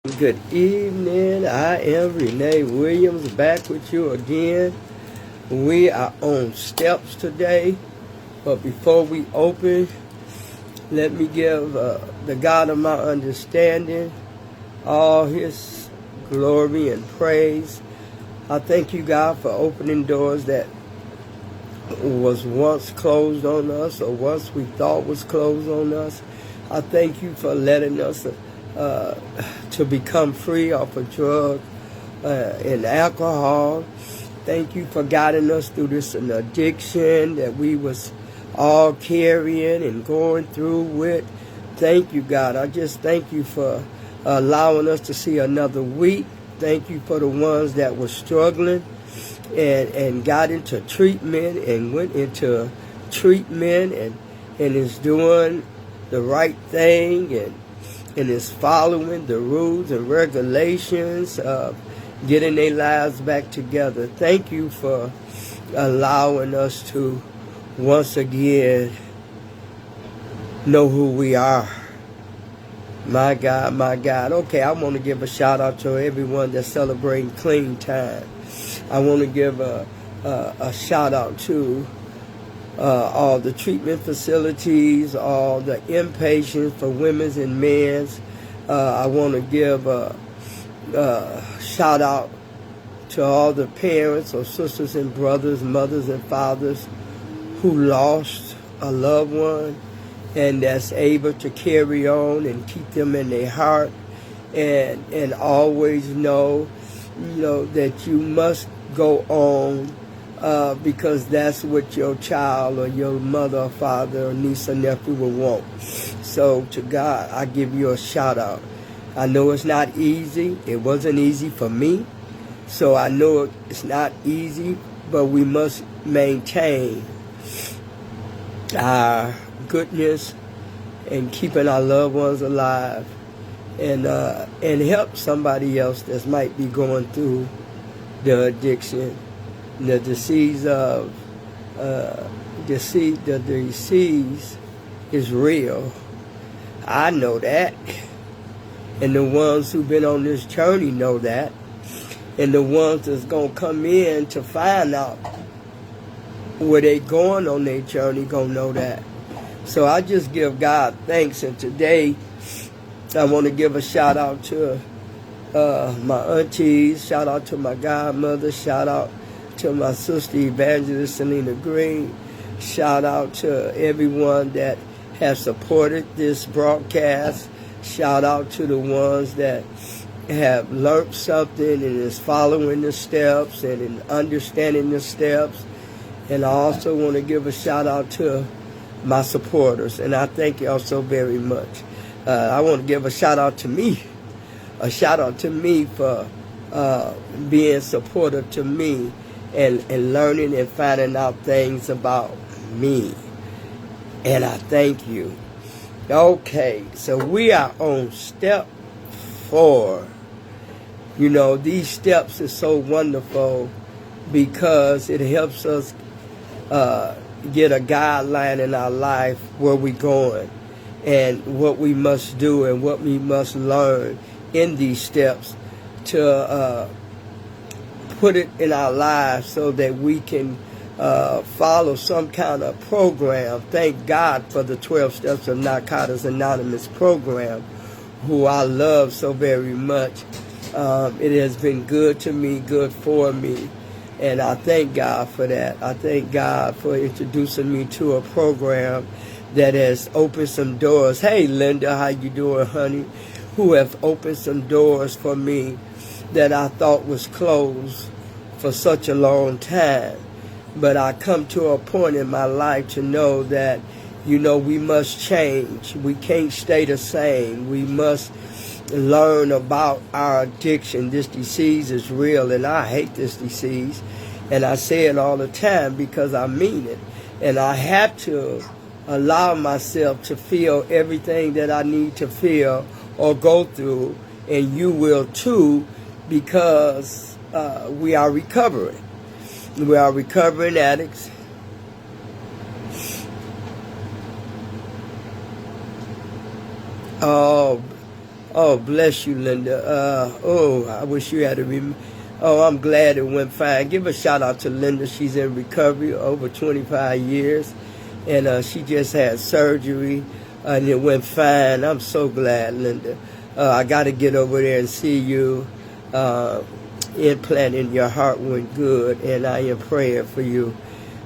Good evening. I am Renee Williams back with you again. We are on steps today, but before we open, let me give the God of my understanding all his glory and praise. I thank you, God, for opening doors that was once closed on us or once we thought was closed on us. I thank you for letting us to become free off of drugs and alcohol. Thank you for guiding us through this an addiction that we was all carrying and going through with. Thank you, God. I just thank you for allowing us to see another week. Thank you for the ones that were struggling and got into treatment and went into treatment and is doing the right thing and is following the rules and regulations of getting their lives back together. Thank you for allowing us to once again know who we are. My God, my God. Okay, I want to give a shout out to everyone that's celebrating Clean Time. I want to give a shout out to all the treatment facilities, all the inpatients for women's and men's. I want to give a shout out to all the parents or sisters and brothers, mothers and fathers who lost a loved one and that's able to carry on and keep them in their heart and always know, that you must go on because that's what your child or your mother or father or niece or nephew will want. So to God, I give you a shout out. I know it's not easy. It wasn't easy for me. So I know it's not easy, but we must maintain our goodness and keeping our loved ones alive and help somebody else that might be going through the addiction. The disease of the disease is real. I know that. And the ones who've been on this journey know that. And the ones that's going to come in to find out where they going on their journey going to know that. So I just give God thanks. And today I want to give a shout out to my aunties, shout out to my godmother, shout out to my sister Evangelist Selena Green, shout out to everyone that has supported this broadcast, shout out to the ones that have learned something and is following the steps and in understanding the steps. And I also want to give a shout out to my supporters, and I thank y'all so very much. I want to give a shout out to me for being supportive to me and learning and finding out things about me. And I thank you. Okay, so we are on step 4. These steps are so wonderful because it helps us get a guideline in our life where we're going and what we must do and what we must learn in these steps to put it in our lives so that we can follow some kind of program. Thank God for the 12 Steps of Narcotics Anonymous program, who I love so very much. It has been good to me, good for me, and I thank God for that. I thank God for introducing me to a program that has opened some doors. Hey, Linda, how you doing, honey? Who have opened some doors for me that I thought was closed for such a long time. But I come to a point in my life to know that, we must change. We can't stay the same. We must learn about our addiction. This disease is real, and I hate this disease. And I say it all the time because I mean it. And I have to allow myself to feel everything that I need to feel or go through, and you will too, because we are recovering. We are recovering addicts. Oh, bless you, Linda. I wish you had a Oh, I'm glad it went fine. Give a shout out to Linda. She's in recovery over 25 years, and she just had surgery, and it went fine. I'm so glad, Linda. I got to get over there and see you. Implant in your heart went good, and I am praying for you.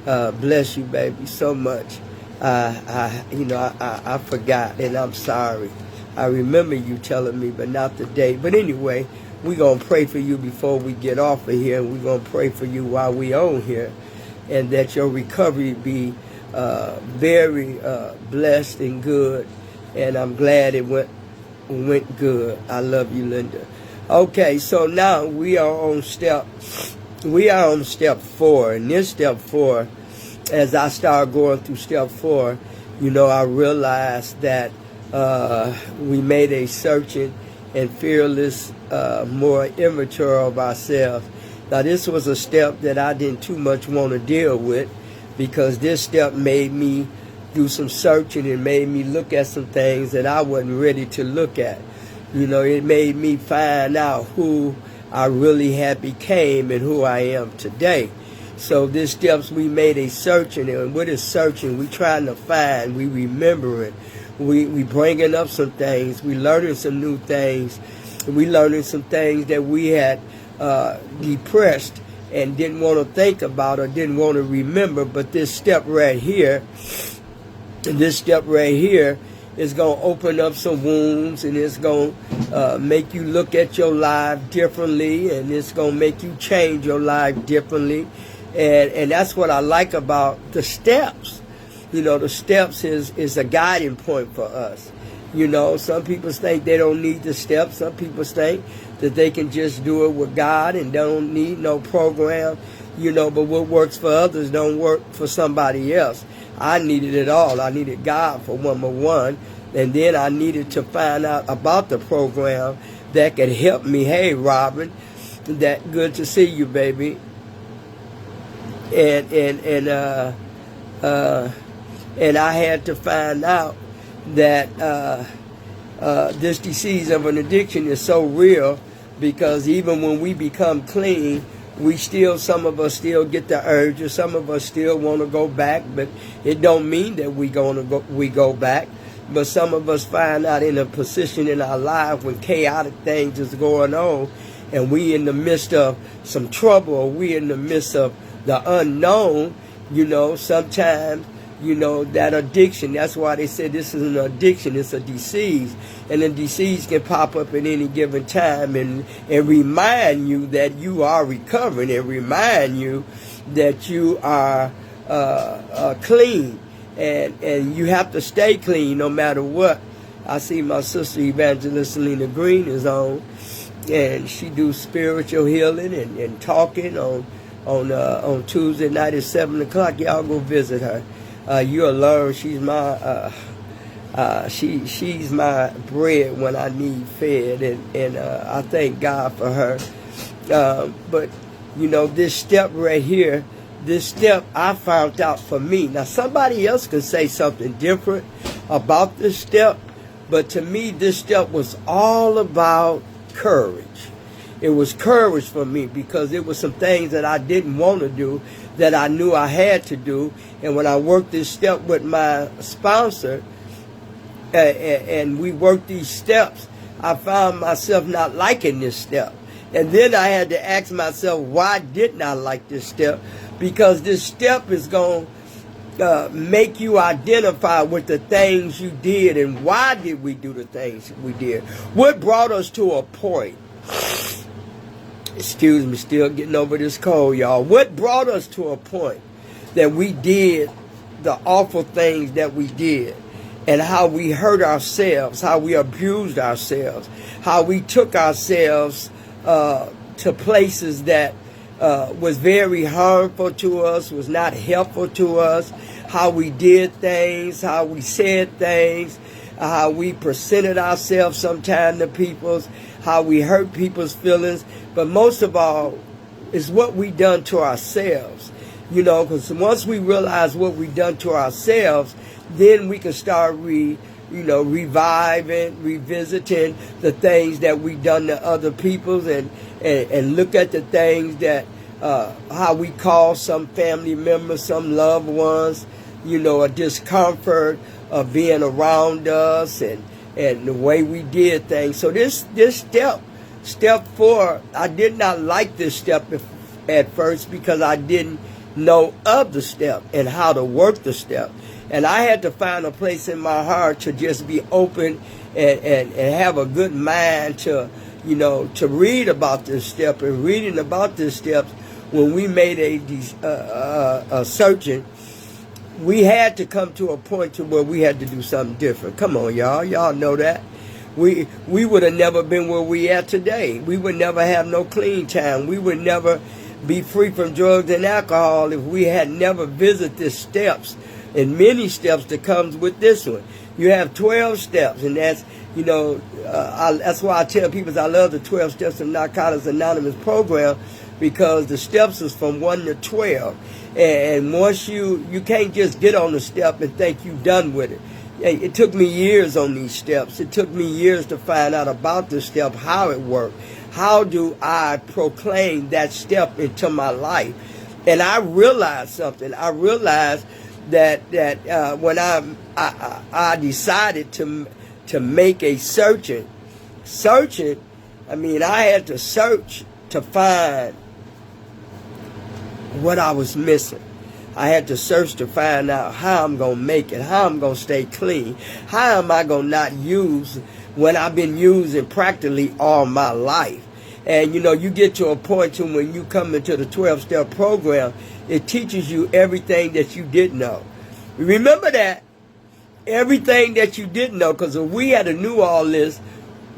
Bless you, baby, so much. I forgot, and I'm sorry. I remember you telling me, but not the date. But anyway, we're going to pray for you before we get off of here, and we're going to pray for you while we on here, and that your recovery be very blessed and good. And I'm glad it went good. I love you, Linda. Okay, so now we are on step 4. And this step 4, as I start going through step 4, I realized that we made a searching and fearless, more immature of ourselves. Now, this was a step that I didn't too much want to deal with, because this step made me do some searching and made me look at some things that I wasn't ready to look at. It made me find out who I really had became and who I am today. So this steps, we made a searching, and what is searching? We trying to find, we remembering, we bringing up some things, we learning some new things, we learning some things that we had depressed and didn't want to think about or didn't want to remember. But this step right here, is going to open up some wounds, and it's going to make you look at your life differently, and it's going to make you change your life differently. And that's what I like about the steps. The steps is a guiding point for us. Some people think they don't need the steps. Some people think that they can just do it with God and don't need no program. But what works for others don't work for somebody else. I needed it all. I needed God for number one, and then I needed to find out about the program that could help me. Hey, Robin, that good to see you, baby. And I had to find out that this disease of an addiction is so real, because even when we become clean, some of us still get the urge, or some of us still want to go back, but it don't mean that we go back. But some of us find out in a position in our life when chaotic things is going on, and we in the midst of some trouble, or we in the midst of the unknown, sometimes, that addiction, that's why they said this is an addiction, it's a disease. And a disease can pop up at any given time and remind you that you are recovering, and remind you that you are clean. And you have to stay clean no matter what. I see my sister Evangelist Selena Green is on, and she do spiritual healing and talking on Tuesday night at 7 o'clock. Y'all go visit her. You'll learn she's my she's my bread when I need fed, and I thank God for her. But this step right here, this step I found out for me. Now somebody else can say something different about this step, but to me this step was all about courage. It was courage for me, because it was some things that I didn't want to do that I knew I had to do. And when I worked this step with my sponsor, and we worked these steps, I found myself not liking this step. And then I had to ask myself, why didn't I like this step? Because this step is going to make you identify with the things you did, and why did we do the things we did. What brought us to a point? Excuse me, still getting over this cold, y'all. What brought us to a point that we did the awful things that we did, and how we hurt ourselves, how we abused ourselves, how we took ourselves to places that was very harmful to us, was not helpful to us, how we did things, how we said things, how we presented ourselves sometimes to people's, how we hurt people's feelings. But most of all is what we done to ourselves. Because once we realize what we done to ourselves, then we can start reviving, revisiting the things that we done to other peoples, and look at the things that how we call some family members, some loved ones, a discomfort of being around us, and the way we did things. So this step 4, I did not like this step at first because I didn't know of the step and how to work the step. And I had to find a place in my heart to just be open and have a good mind to read about this step. And reading about this step, when we made a searching, we had to come to a point to where we had to do something different. Come on, y'all. Y'all know that. We would have never been where we at today. We would never have no clean time. We would never be free from drugs and alcohol if we had never visited the steps and many steps that comes with this one. You have 12 steps, and that's, that's why I tell people I love the 12 Steps of Narcotics Anonymous program, because the steps is from 1 to 12. And once you can't just get on the step and think you're done with it. It took me years on these steps. It took me years to find out about this step, how it worked. How do I proclaim that step into my life? And I realized something. I realized that when I decided to make a searching, I mean, I had to search to find what I was missing. I had to search to find out how I'm going to make it, how I'm going to stay clean, how am I going to not use when I've been using practically all my life. And, you get to a point to when you come into the 12-step program, it teaches you everything that you didn't know. Remember that. Everything that you didn't know, because if we had knew all this,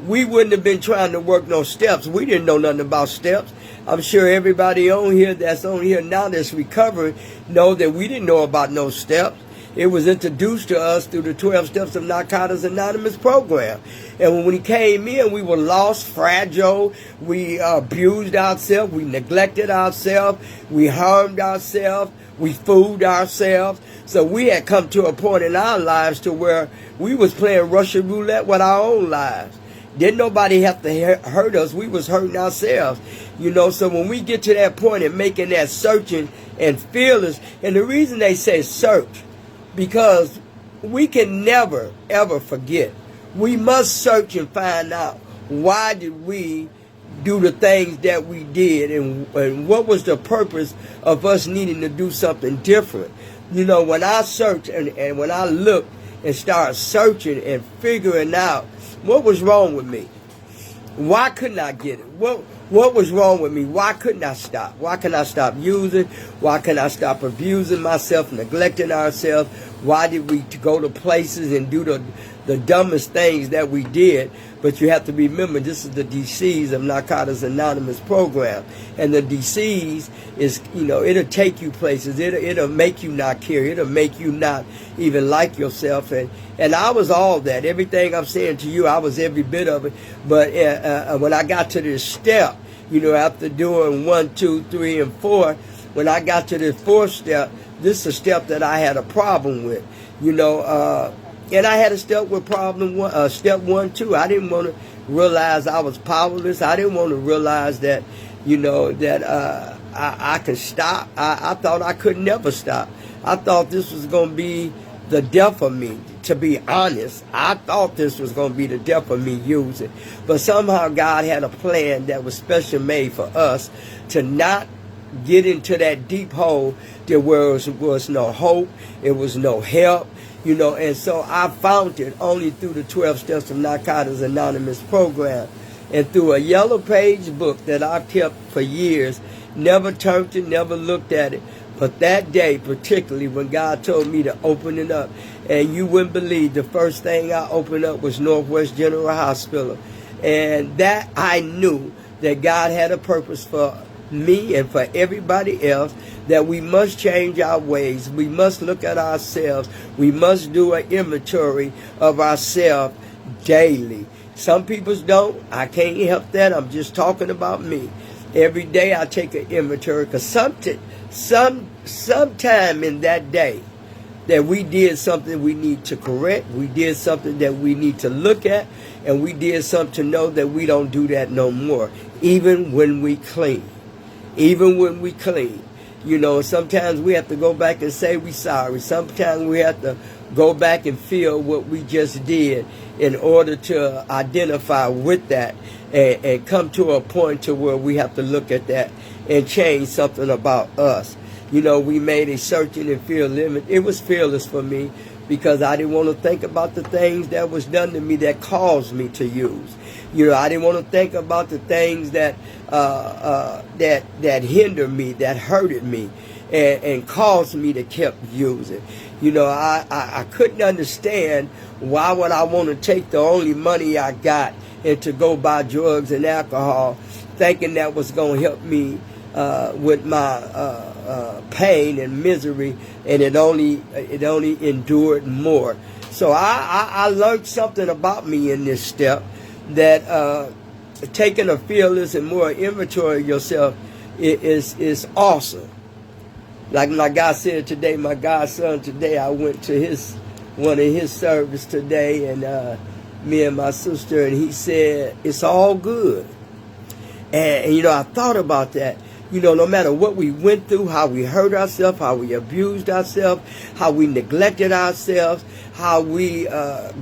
we wouldn't have been trying to work no steps. We didn't know nothing about steps. I'm sure everybody on here that's on here now that's recovering know that we didn't know about no steps. It was introduced to us through the 12 Steps of Narcotics Anonymous program. And when we came in, we were lost, fragile. We abused ourselves. We neglected ourselves. We harmed ourselves. We fooled ourselves. So we had come to a point in our lives to where we was playing Russian roulette with our own lives. Didn't nobody have to hurt us. We was hurting ourselves. So when we get to that point and making that searching and fearless, and the reason they say search, because we can never, ever forget. We must search and find out, why did we do the things that we did, and what was the purpose of us needing to do something different. When I search and when I look and start searching and figuring out what was wrong with me, why couldn't I get it? What was wrong with me? Why couldn't I stop? Why can I stop using? Why can I stop abusing myself, neglecting ourselves? Why did we go to places and do the dumbest things that we did? But you have to remember, this is the DCs of Narcotics Anonymous program. And the DCs is, it'll take you places. It'll make you not care. It'll make you not even like yourself. And I was all that. Everything I'm saying to you, I was every bit of it. But when I got to this step, after doing 1, 2, 3, and 4, when I got to this 4th step, this is a step that I had a problem with. And I had a step with step 1 too. I didn't want to realize I was powerless. I didn't want to realize that, I could stop. I thought I could never stop. I thought this was going to be the death of me. To be honest, I thought this was going to be the death of me using. But somehow God had a plan that was special made for us to not get into that deep hole there was no hope, it was no help, and so I found it only through the 12 Steps of Narcotics Anonymous program, and through a yellow page book that I've kept for years, never turned it, never looked at it. But that day, particularly when God told me to open it up, and you wouldn't believe, the first thing I opened up was Northwest General Hospital. And that I knew that God had a purpose for me and for everybody else, that we must change our ways. We must look at ourselves. We must do an inventory of ourselves daily. Some people don't. I can't help that. I'm just talking about me. Every day I take an inventory, because sometime in that day, that we did something we need to correct, we did something that we need to look at, and we did something to know that we don't do that no more, even when we clean. Even when we clean. You know, sometimes we have to go back and say we're sorry. Sometimes we have to go back and feel what we just did in order to identify with that and come to a point to where we have to look at that and change something about us. You know, we made a searching and fear limit. It was fearless for me because I didn't want to think about the things that was done to me that caused me to use. You know, I didn't want to think about the things that that hindered me, that hurted me, and caused me to keep using. You know, I couldn't understand why would I want to take the only money I got and to go buy drugs and alcohol, thinking that was going to help me with my pain and misery, and it only endured more. So I learned something about me in this step, that taking a fearless and more inventory of yourself is awesome. Like my God said today, my godson today, I went to one of his service today, and me and my sister, and he said, it's all good. And you know, I thought about that. You know, no matter what we went through, how we hurt ourselves, how we abused ourselves, how we neglected ourselves, how we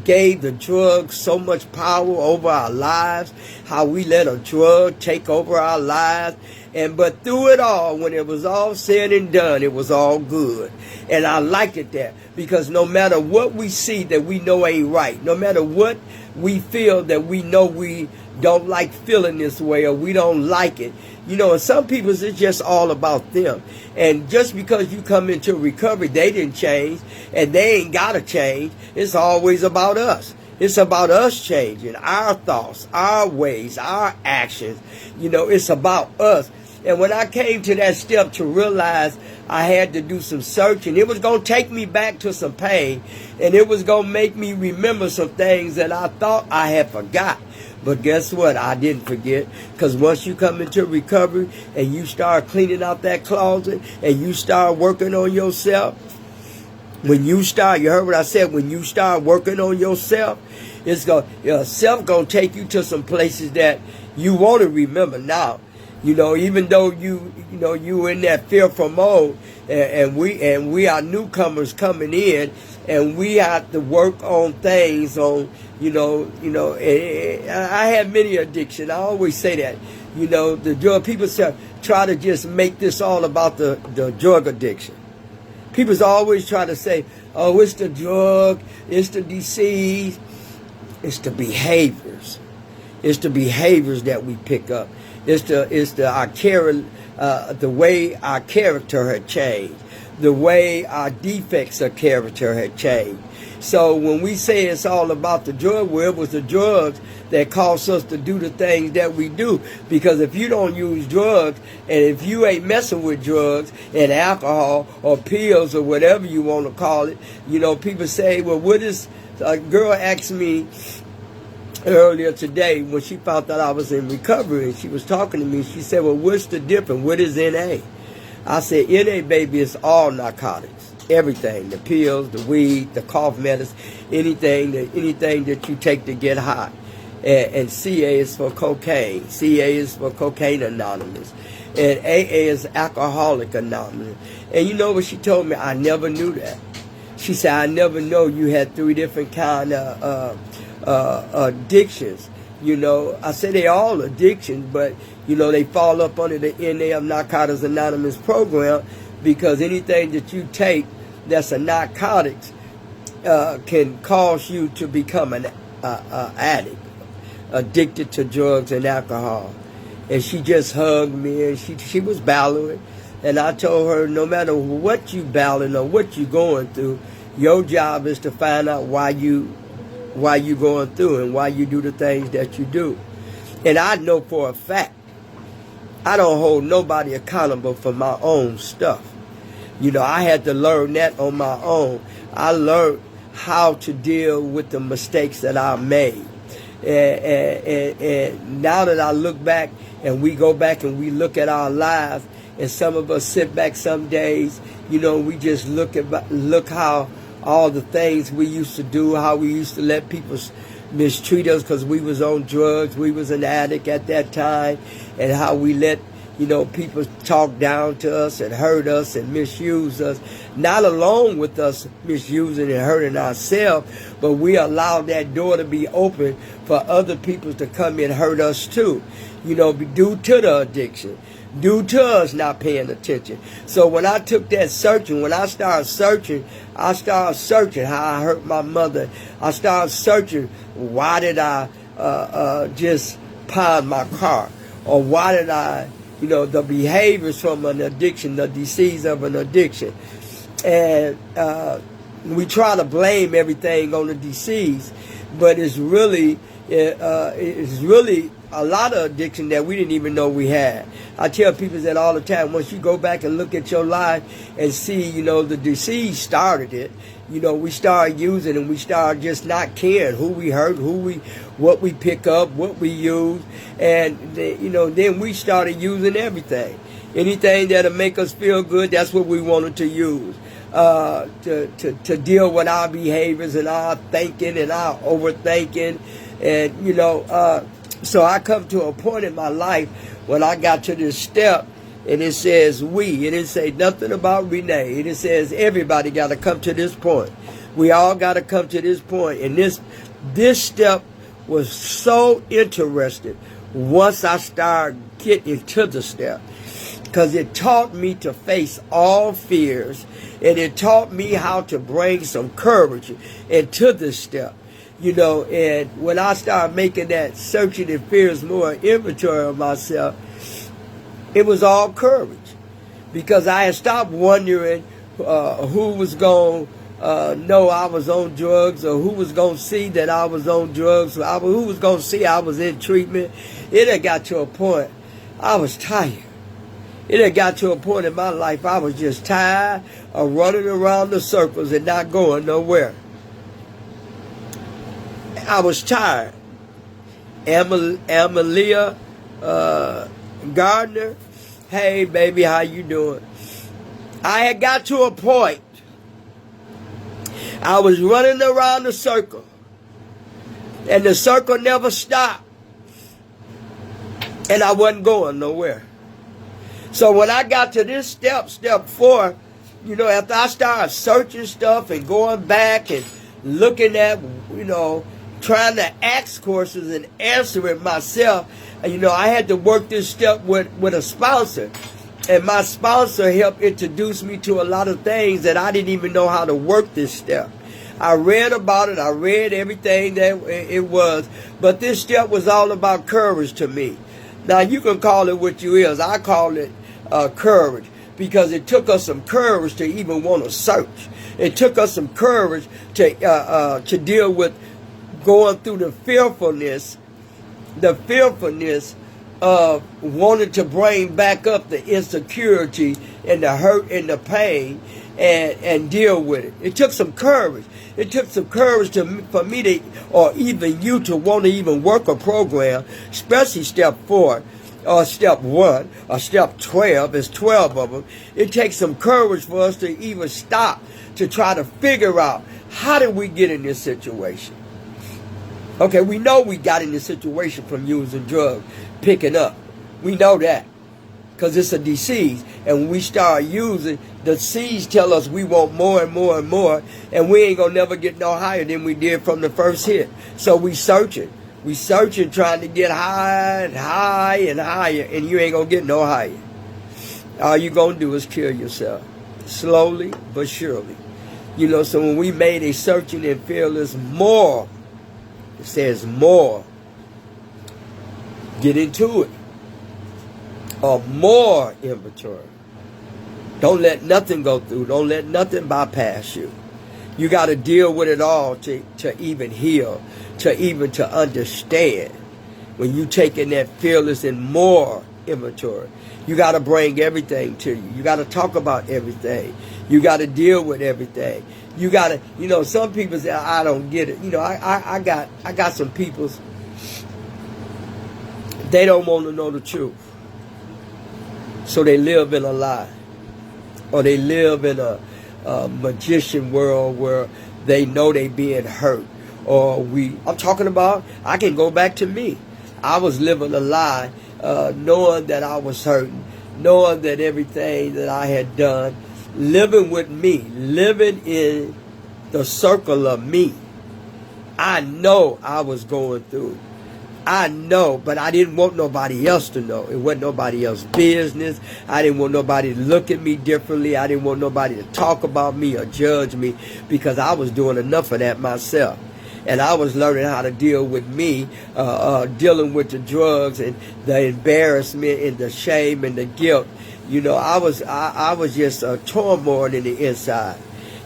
gave the drug so much power over our lives, how we let a drug take over our lives. But through it all, when it was all said and done, it was all good. And I liked it that, because no matter what we see that we know ain't right, no matter what we feel that we know we don't like feeling this way, or we don't like it, you know, and some people, it's just all about them. And just because you come into recovery, they didn't change, and they ain't got to change. It's always about us. It's about us changing our thoughts, our ways, our actions. You know, it's about us. And when I came to that step to realize I had to do some searching, it was going to take me back to some pain, and it was going to make me remember some things that I thought I had forgot. But guess what? I didn't forget, because once you come into recovery and you start cleaning out that closet and you start working on yourself, when you start, you heard what I said, when you start working on yourself, it's self going to take you to some places that you want to remember now. You know, even though you in that fearful mode, and we are newcomers coming in, and we have to work on things on, I have many addictions. I always say that, the drug people try to just make this all about the drug addiction. People's always try to say, oh, it's the drug, it's the disease, it's the behaviors. It's the behaviors that we pick up. It's the way our character had changed, the way our defects of character had changed. So when we say it's all about the drug, well, it was the drugs that caused us to do the things that we do. Because if you don't use drugs, and if you ain't messing with drugs and alcohol or pills or whatever you want to call it, people say, well, what is, a girl asked me earlier today when she found out I was in recovery, and she was talking to me, she said, well, what's the difference? What is NA? I said, NA, baby, is all narcotics. Everything, the pills, the weed, the cough medicine, anything that you take to get high. And CA is for cocaine. CA is for Cocaine Anonymous. And AA is Alcoholic Anonymous. And you know what she told me? I never knew that. She said, I never know you had 3 different kind of addictions. I say they all addictions, but they fall up under the NA of Narcotics Anonymous program, because anything that you take that's a narcotics can cause you to become an addict, addicted to drugs and alcohol. And she just hugged me, and she was battling, and I told her, no matter what you battling or what you going through, your job is to find out why you going through and why you do the things that you do. And I know for a fact, I don't hold nobody accountable for my own stuff. I had to learn that on my own. I learned how to deal with the mistakes that I made. And now that I look back, and we go back and we look at our lives, And some of us sit back some days, we just look how all the things we used to do, how we used to let people mistreat us because we was on drugs, we was an addict at that time, and how we let people talk down to us and hurt us and misuse us, not alone with us misusing and hurting ourselves, but we allowed that door to be open for other people to come and hurt us too, due to the addiction, due to us not paying attention. So when I took that searching, when I started searching how I hurt my mother. I started searching, why did I just pawn my car? Or why did I, the behaviors from an addiction, the disease of an addiction. And we try to blame everything on the disease, but it's really a lot of addiction that we didn't even know we had. I tell people that all the time. Once you go back and look at your life and see, the disease started it. We started using and we started just not caring who we hurt, what we pick up, what we use. And, then we started using everything. Anything that'll make us feel good, that's what we wanted to use. To deal with our behaviors and our thinking and our overthinking. And, so I come to a point in my life when I got to this step, and it says we. It didn't say nothing about Renee. It says everybody got to come to this point. We all got to come to this point. And this step was so interesting once I started getting to the step, because it taught me to face all fears, and it taught me how to bring some courage into this step. And when I started making that searching and fears more inventory of myself, it was all courage. Because I had stopped wondering who was going to know I was on drugs, or who was going to see that I was on drugs, or who was going to see I was in treatment. It had got to a point I was tired. It had got to a point in my life I was just tired of running around the circles and not going nowhere. I was tired. Amalia Gardner, hey baby, how you doing? I had got to a point. I was running around the circle, and the circle never stopped, and I wasn't going nowhere. So when I got to this step 4, after I started searching stuff and going back and looking at, trying to ask questions and answer it myself, I had to work this step with a sponsor. And my sponsor helped introduce me to a lot of things that I didn't even know how to work this step. I read about it. I read everything that it was. But this step was all about courage to me. Now, you can call it what you is. I call it courage, because it took us some courage to even want to search. It took us some courage to deal with going through the fearfulness of wanting to bring back up the insecurity and the hurt and the pain and deal with it. It took some courage. It took some courage for me to, or even you, to want to even work a program, especially step 4 or step 1 or step 12. There's 12 of them. It takes some courage for us to even stop to try to figure out, how did we get in this situation? Okay, we know we got in this situation from using drugs, picking up. We know that, because it's a disease. And when we start using, the seeds tell us we want more and more and more, and we ain't going to never get no higher than we did from the first hit. So we searching. We searching, trying to get high and high and higher, and you ain't going to get no higher. All you going to do is kill yourself, slowly but surely. So when we made a searching and fearless more, it says more. Get into it. Or more inventory. Don't let nothing go through. Don't let nothing bypass you. You got to deal with it all to even heal, to understand. When you taking that fearless and more inventory, you got to bring everything to you. You got to talk about everything. You got to deal with everything. You got to, some people say, I don't get it. I got some people, they don't want to know the truth. So they live in a lie. Or they live in a magician world where they know they being hurt. I'm talking about, I can go back to me. I was living a lie, knowing that I was hurting, knowing that everything that I had done, living with me, living in the circle of me. I know I was going through. I know, but I didn't want nobody else to know. It wasn't nobody else's business. I didn't want nobody to look at me differently. I didn't want nobody to talk about me or judge me, because I was doing enough of that myself. And I was learning how to deal with me, dealing with the drugs and the embarrassment and the shame and the guilt. You know, I was just turmoil in the inside.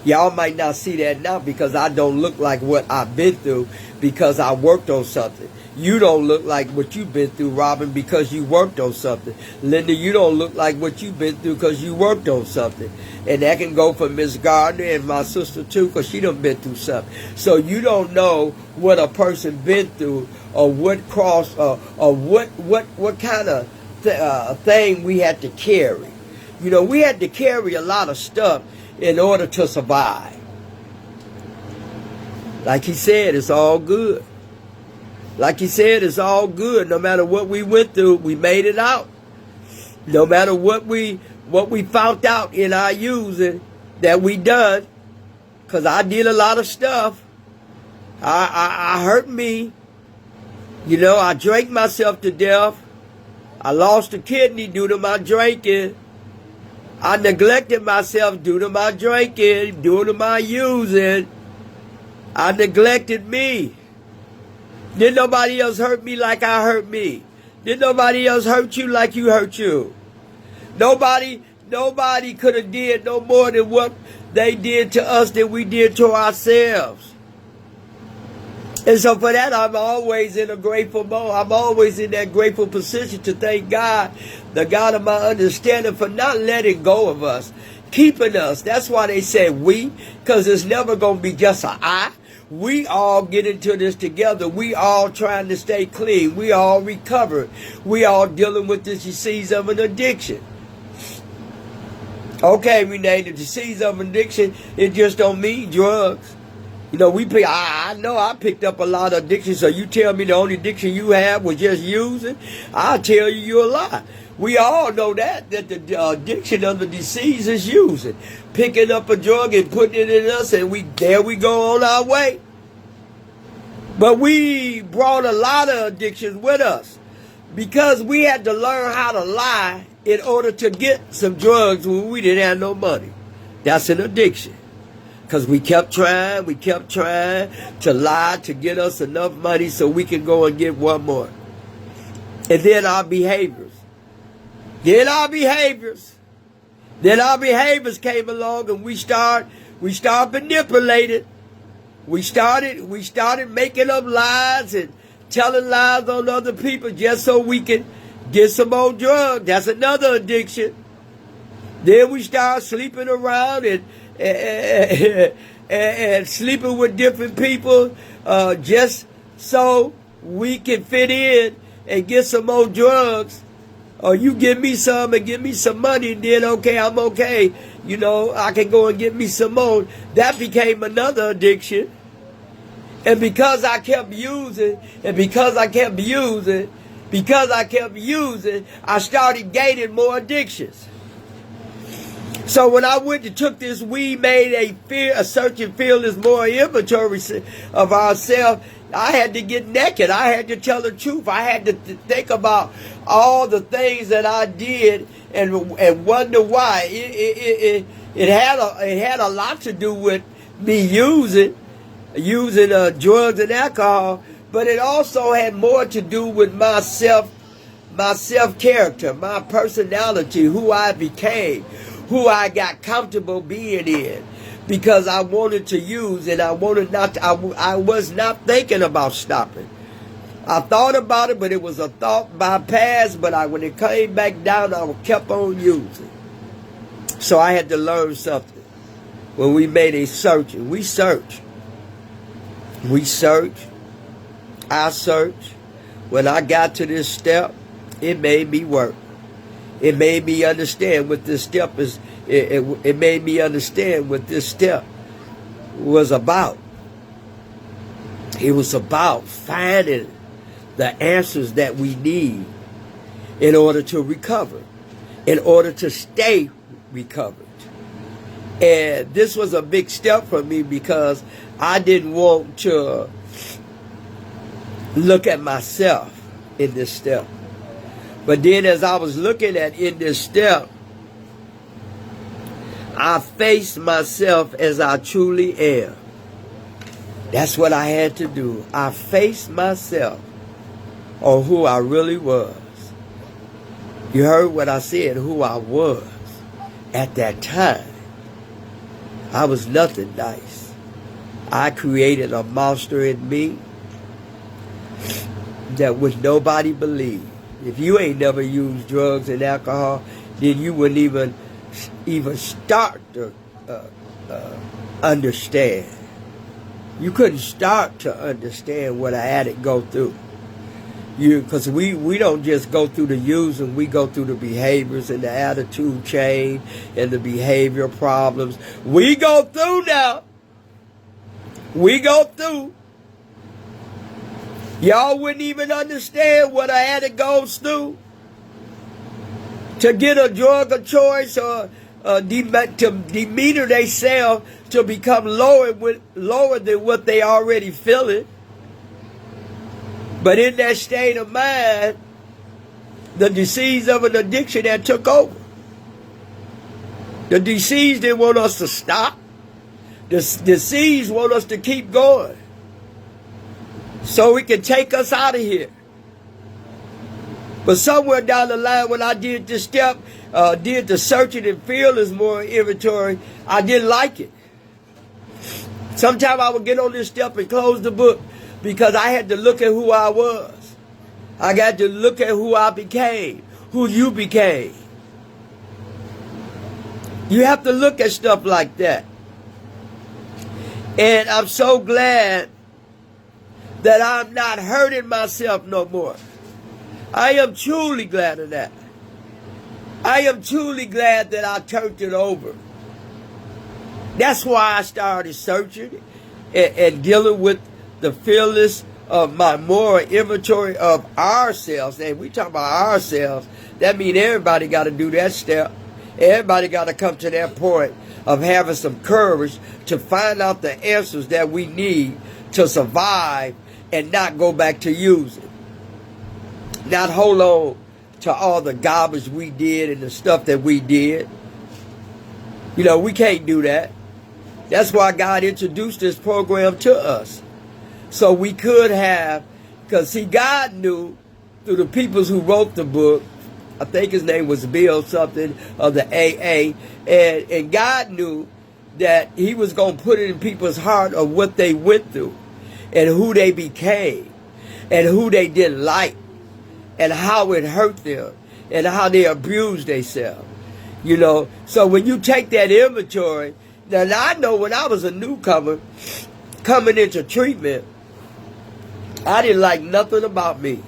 Y'all might not see that now because I don't look like what I've been through, because I worked on something. You don't look like what you've been through, Robin, because you worked on something. Linda, you don't look like what you've been through because you worked on something. And that can go for Miss Gardner and my sister too, because she done been through something. So you don't know what a person been through, or what cross, or what kind of thing we had to carry. You know, we had to carry a lot of stuff in order to survive. Like he said, it's all good. Like he said, it's all good. No matter what we went through, we made it out. No matter what we found out in our using that we done, because I did a lot of stuff. I hurt me. You know, I drank myself to death. I lost a kidney due to my drinking. I neglected myself due to my drinking, due to my using. I neglected me. Didn't nobody else hurt me like I hurt me? Didn't nobody else hurt you like you hurt you? Nobody could have did no more than what they did to us than we did to ourselves. And so for that, I'm always in a grateful mode. I'm always in that grateful position to thank God, the God of my understanding, for not letting go of us, keeping us. That's why they say we, because it's never going to be just an I. We all get into this together. We all trying to stay clean. We all recovered. We all dealing with the disease of an addiction. Okay, Renee, the disease of addiction, it just don't mean drugs. You know, I know I picked up a lot of addiction, so you tell me the only addiction you have was just using, I'll tell you a lie. We all know that the addiction of the disease is using. Picking up a drug and putting it in us, and there we go on our way. But we brought a lot of addictions with us, because we had to learn how to lie in order to get some drugs when we didn't have no money. That's an addiction. Because we kept trying to lie to get us enough money so we can go and get one more. And then our behaviors. Then our behaviors came along, and we started manipulating. We started making up lies and telling lies on other people just so we can get some more drugs. That's another addiction. Then we start sleeping around and sleeping with different people just so we can fit in and get some more drugs. Or you give me some and give me some money, and then okay, I'm okay. You know, I can go and get me some more. That became another addiction. And because I kept using, I started gaining more addictions. So when I went and took this, we made a search and fearless more inventory of ourselves. I had to get naked. I had to tell the truth. I had to think about all the things that I did and wonder why. It had a lot to do with me using drugs and alcohol, but it also had more to do with my self-character, my personality, who I became, who I got comfortable being in, because I wanted to use, and I was not thinking about stopping. I thought about it, but it was a thought bypass, but when it came back down, I kept on using. So I had to learn something. When we made a search, and we searched. I searched. When I got to this step, it made me work. It made me understand what this step is. It made me understand what this step was about. It was about finding the answers that we need in order to recover, in order to stay recovered. And this was a big step for me because I didn't want to look at myself in this step. But then as I was looking at in this step, I faced myself as I truly am. That's what I had to do. I faced myself on who I really was. You heard what I said, who I was at that time. I was nothing nice. I created a monster in me that would nobody believe. If you ain't never used drugs and alcohol, then you wouldn't even start to understand. You couldn't start to understand what an addict go through. Because we don't just go through the using, we go through the behaviors and the attitude change and the behavior problems. We go through now. We go through. Y'all wouldn't even understand what an addict goes through to get a drug of choice or to demeanor themselves to become lower than what they already feeling. But in that state of mind, the disease of an addiction that took over. The disease didn't want us to stop. The disease want us to keep going, so it can take us out of here. But somewhere down the line, when I did this step, did the searching and feelings more inventory, I didn't like it. Sometimes I would get on this step and close the book because I had to look at who I was. I got to look at who I became, who you became. You have to look at stuff like that. And I'm so glad that I'm not hurting myself no more. I am truly glad of that. I am truly glad that I turned it over. That's why I started searching and dealing with the feelings of my moral inventory of ourselves. And we talk about ourselves, that means everybody got to do that step. Everybody got to come to that point of having some courage to find out the answers that we need to survive and not go back to using. Not hold on to all the garbage we did and the stuff that we did. You know, we can't do that. That's why God introduced this program to us. So we could have, because see, God knew through the people who wrote the book, I think his name was Bill something of the AA, and God knew that he was going to put it in people's heart of what they went through and who they became and who they didn't like and how it hurt them and how they abused themselves. You know, so when you take that inventory, now I know when I was a newcomer coming into treatment, I didn't like nothing about me.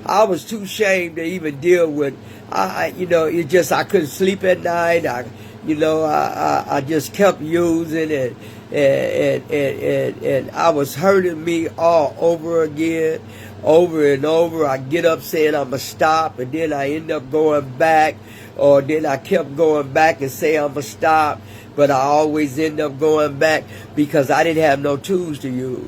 I was too ashamed to even deal with. It just I couldn't sleep at night. I just kept using it, and I was hurting me all over again, over and over. I get up saying I'm gonna stop, and then I end up going back, or then I kept going back and say I'm gonna stop, but I always end up going back because I didn't have no tools to use.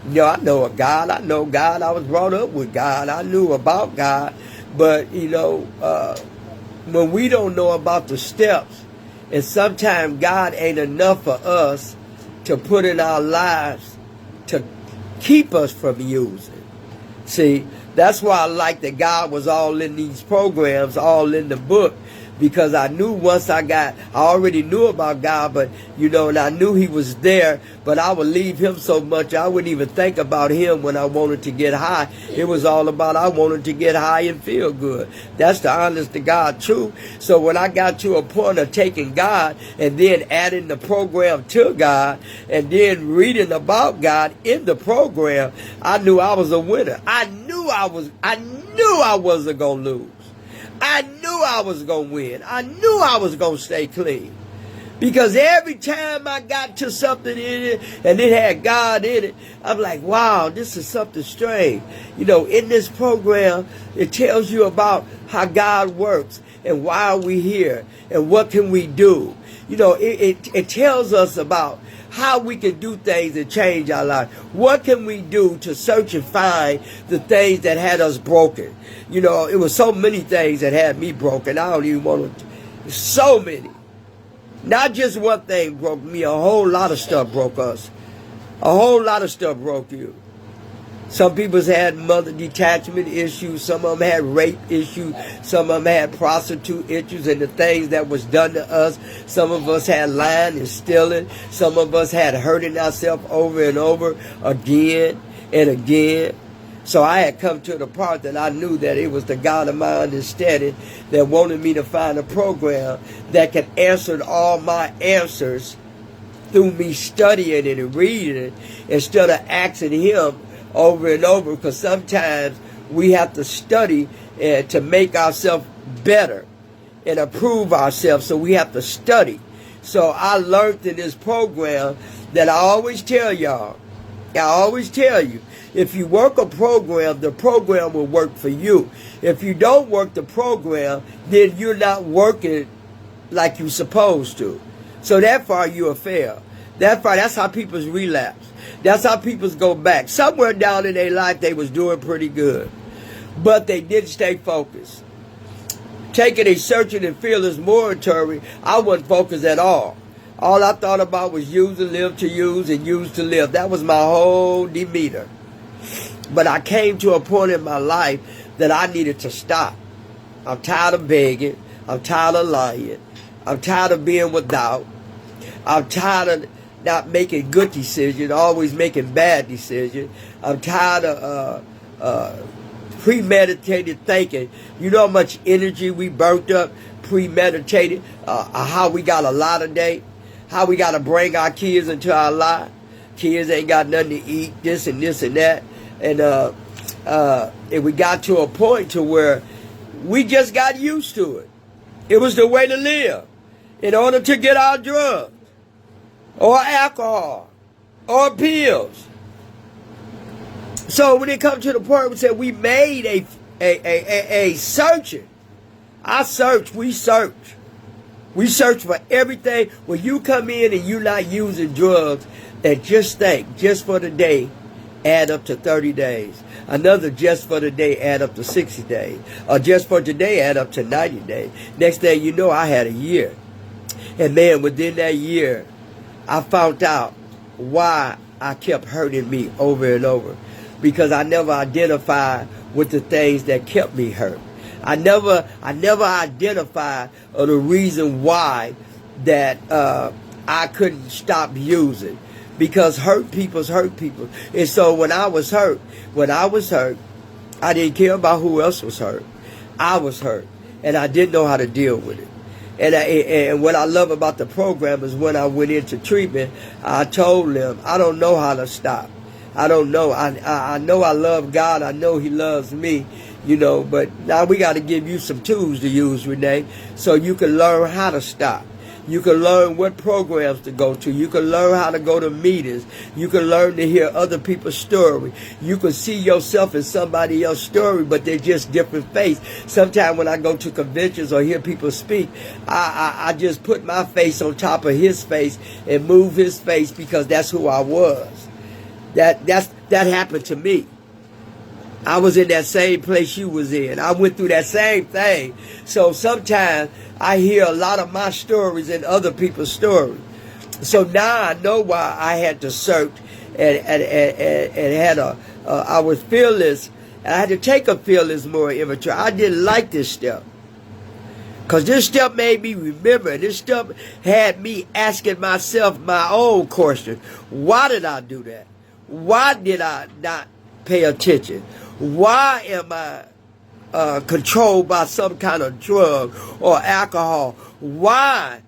You know, I know a God. I know God. I was brought up with God. I knew about God. But, when we don't know about the steps, and sometimes God ain't enough for us to put in our lives to keep us from using. See, that's why I like that God was all in these programs, all in the book, because I knew once I already knew about God, but, and I knew he was there, but I would leave him so much, I wouldn't even think about him when I wanted to get high. It was all about I wanted to get high and feel good. That's the honest to God truth. So when I got to a point of taking God and then adding the program to God and then reading about God in the program, I knew I was a winner. I knew I wasn't going to lose. I knew knew I was going to win. I knew I was going to stay clean. Because every time I got to something in it, and it had God in it, I'm like, wow, this is something strange. You know, in this program, it tells you about how God works and why are we here and what can we do. You know, it tells us about how we can do things and change our life. What can we do to search and find the things that had us broken? You know, it was so many things that had me broken. I don't even want to, so many. Not just one thing broke me, a whole lot of stuff broke us. A whole lot of stuff broke you. Some people's had mother detachment issues. Some of them had rape issues. Some of them had prostitute issues and the things that was done to us. Some of us had lying and stealing. Some of us had hurting ourselves over and over again and again. So I had come to the part that I knew that it was the God of my understanding that wanted me to find a program that could answer all my answers through me studying it and reading it instead of asking him over and over, because sometimes we have to study to make ourselves better and improve ourselves, so we have to study. So I learned in this program that I always tell y'all, if you work a program, the program will work for you. If you don't work the program, then you're not working like you're supposed to. So that far you'll fail. That's how people's relapse. That's how people's go back. Somewhere down in their life they was doing pretty good, but they didn't stay focused. Taking a searching and fearless mortuary, I wasn't focused at all. All I thought about was use and live to use and use to live. That was my whole demeanor. But I came to a point in my life that I needed to stop. I'm tired of begging. I'm tired of lying. I'm tired of being without. I'm tired of not making good decisions, always making bad decisions. I'm tired of premeditated thinking. You know how much energy we burnt up premeditated, how we got a lot of day, how we got to bring our kids into our life. Kids ain't got nothing to eat, this and this and that. And we got to a point to where we just got used to it. It was the way to live in order to get our drugs or alcohol or pills. So when it comes to the point we said we made a searching. We search. We search for everything. When you come in and you're not using drugs, and just think, just for the day, add up to 30 days. Another just for the day add up to 60 days. Or just for today add up to 90 days. Next thing you know, I had a year. And man, within that year, I found out why I kept hurting me over and over. Because I never identified with the things that kept me hurt. I never identified the reason why that I couldn't stop using. Because hurt people's hurt people. And so when I was hurt, I didn't care about who else was hurt. I was hurt. And I didn't know how to deal with it. And what I love about the program is when I went into treatment, I told them, I don't know how to stop. I don't know. I know I love God. I know He loves me, you know. But now we got to give you some tools to use, Renee, so you can learn how to stop. You can learn what programs to go to. You can learn how to go to meetings. You can learn to hear other people's story. You can see yourself in somebody else's story, but they're just different face. Sometimes when I go to conventions or hear people speak, I just put my face on top of his face and move his face because that's who I was. That happened to me. I was in that same place you was in. I went through that same thing. So sometimes I hear a lot of my stories in other people's stories. So now I know why I had to search and had I was fearless. And I had to take a fearless moral inventory. I didn't like this step. Because this step made me remember. This step had me asking myself my own question. Why did I do that? Why did I not pay attention? Why am I controlled by some kind of drug or alcohol? Why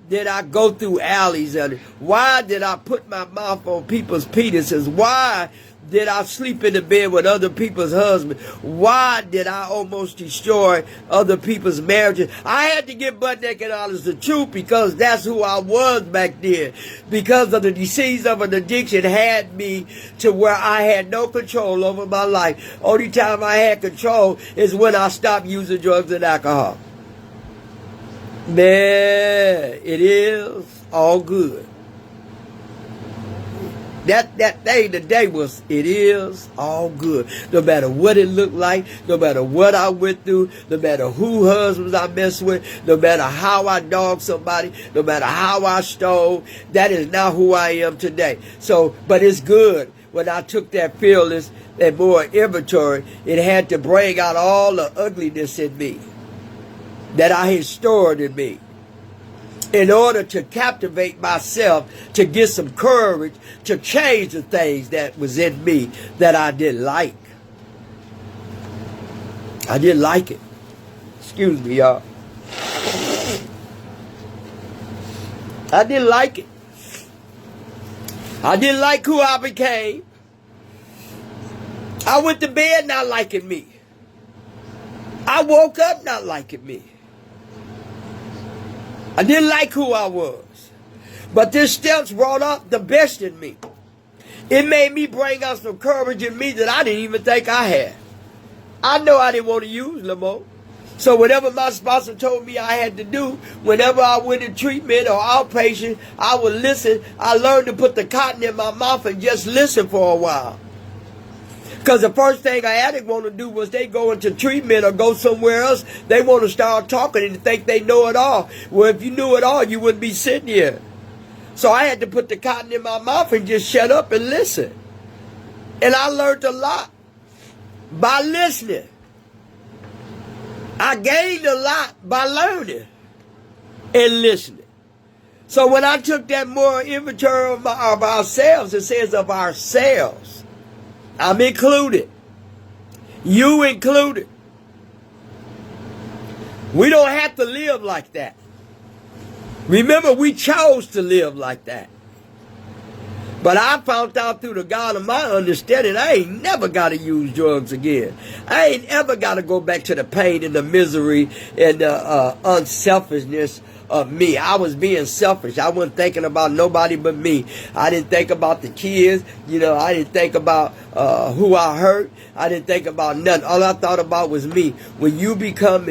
did I go through alleys? And why did I put my mouth on people's penises? Why did I sleep in the bed with other people's husbands? Why did I almost destroy other people's marriages? I had to get butt naked honest the truth because that's who I was back then. Because of the disease of an addiction had me to where I had no control over my life. Only time I had control is when I stopped using drugs and alcohol. Man, it is all good. That thing today was, it is all good. No matter what it looked like, no matter what I went through, no matter who husbands I messed with, no matter how I dogged somebody, no matter how I stole, that is not who I am today. So, but it's good. When I took that fearless and more inventory, it had to bring out all the ugliness in me that I had stored in me, in order to captivate myself, to get some courage, to change the things that was in me that I didn't like. I didn't like it. Excuse me, y'all. I didn't like it. I didn't like who I became. I went to bed not liking me. I woke up not liking me. I didn't like who I was. But this steps brought up the best in me. It made me bring out some courage in me that I didn't even think I had. I know I didn't want to use no more. So whatever my sponsor told me I had to do, whenever I went in treatment or outpatient, I would listen. I learned to put the cotton in my mouth and just listen for a while. Because the first thing an addict want to do was they go into treatment or go somewhere else, they want to start talking and think they know it all. Well, if you knew it all, you wouldn't be sitting here. So I had to put the cotton in my mouth and just shut up and listen. And I learned a lot by listening. I gained a lot by learning and listening. So when I took that more inventory of ourselves, it says of ourselves. I'm included. You included. We don't have to live like that. Remember, we chose to live like that. But I found out through the God of my understanding, I ain't never got to use drugs again. I ain't ever got to go back to the pain and the misery and the unselfishness of me. I was being selfish. I wasn't thinking about nobody but me. I didn't think about the kids. I didn't think about who I hurt. I didn't think about nothing. All I thought about was me. When you become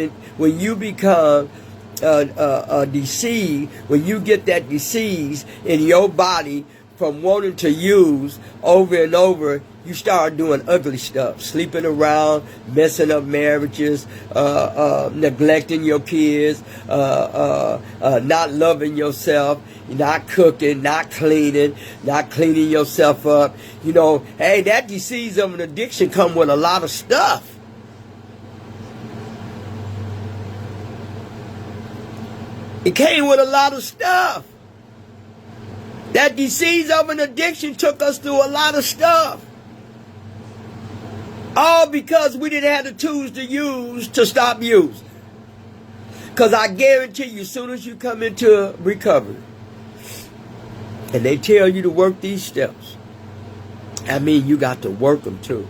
deceived, when you get that disease in your body from wanting to use over and over, you start doing ugly stuff, sleeping around, messing up marriages, neglecting your kids, not loving yourself, not cooking, not cleaning yourself up. Hey, that disease of an addiction come with a lot of stuff. It came with a lot of stuff. That disease of an addiction took us through a lot of stuff. All because we didn't have the tools to use to stop using. Because I guarantee you, as soon as you come into recovery, and they tell you to work these steps, you got to work them too.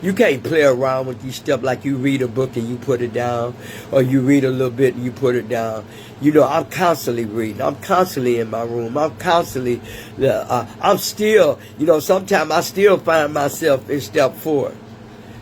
You can't play around with these steps like you read a book and you put it down, or you read a little bit and you put it down. I'm constantly reading. I'm constantly in my room. I'm constantly, I'm still, sometimes I still find myself in step 4.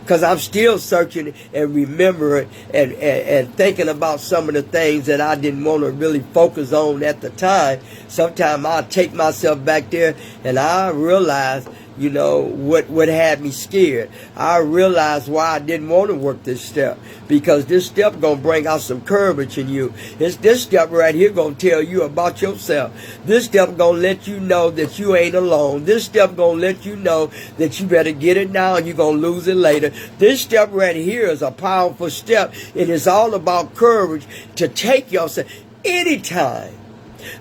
Because I'm still searching and remembering and thinking about some of the things that I didn't want to really focus on at the time. Sometimes I'll take myself back there and I realize, what had me scared. I realized why I didn't want to work this step. Because this step going to bring out some courage in you. This step right here going to tell you about yourself. This step going to let you know that you ain't alone. This step going to let you know that you better get it now and you're going to lose it later. This step right here is a powerful step. It is all about courage to take yourself. Anytime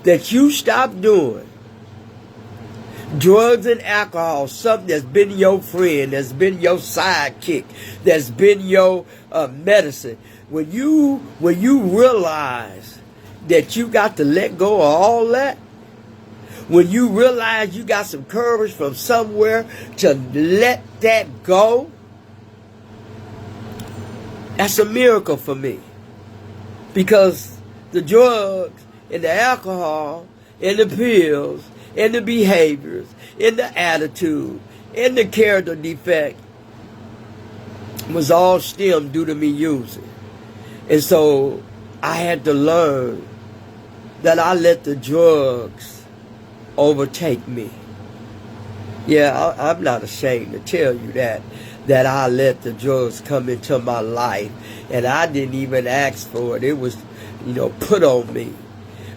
that you stop doing drugs and alcohol, something that's been your friend, that's been your sidekick, that's been your medicine, when you realize that you got to let go of all that, when you realize you got some courage from somewhere to let that go, that's a miracle for me. Because the drugs and the alcohol and the pills and the behaviors and the attitude and the character defect was all stemmed due to me using. And so I had to learn that I let the drugs overtake me. Yeah, I'm not ashamed to tell you that I let the drugs come into my life, and I didn't even ask for it. It was, put on me.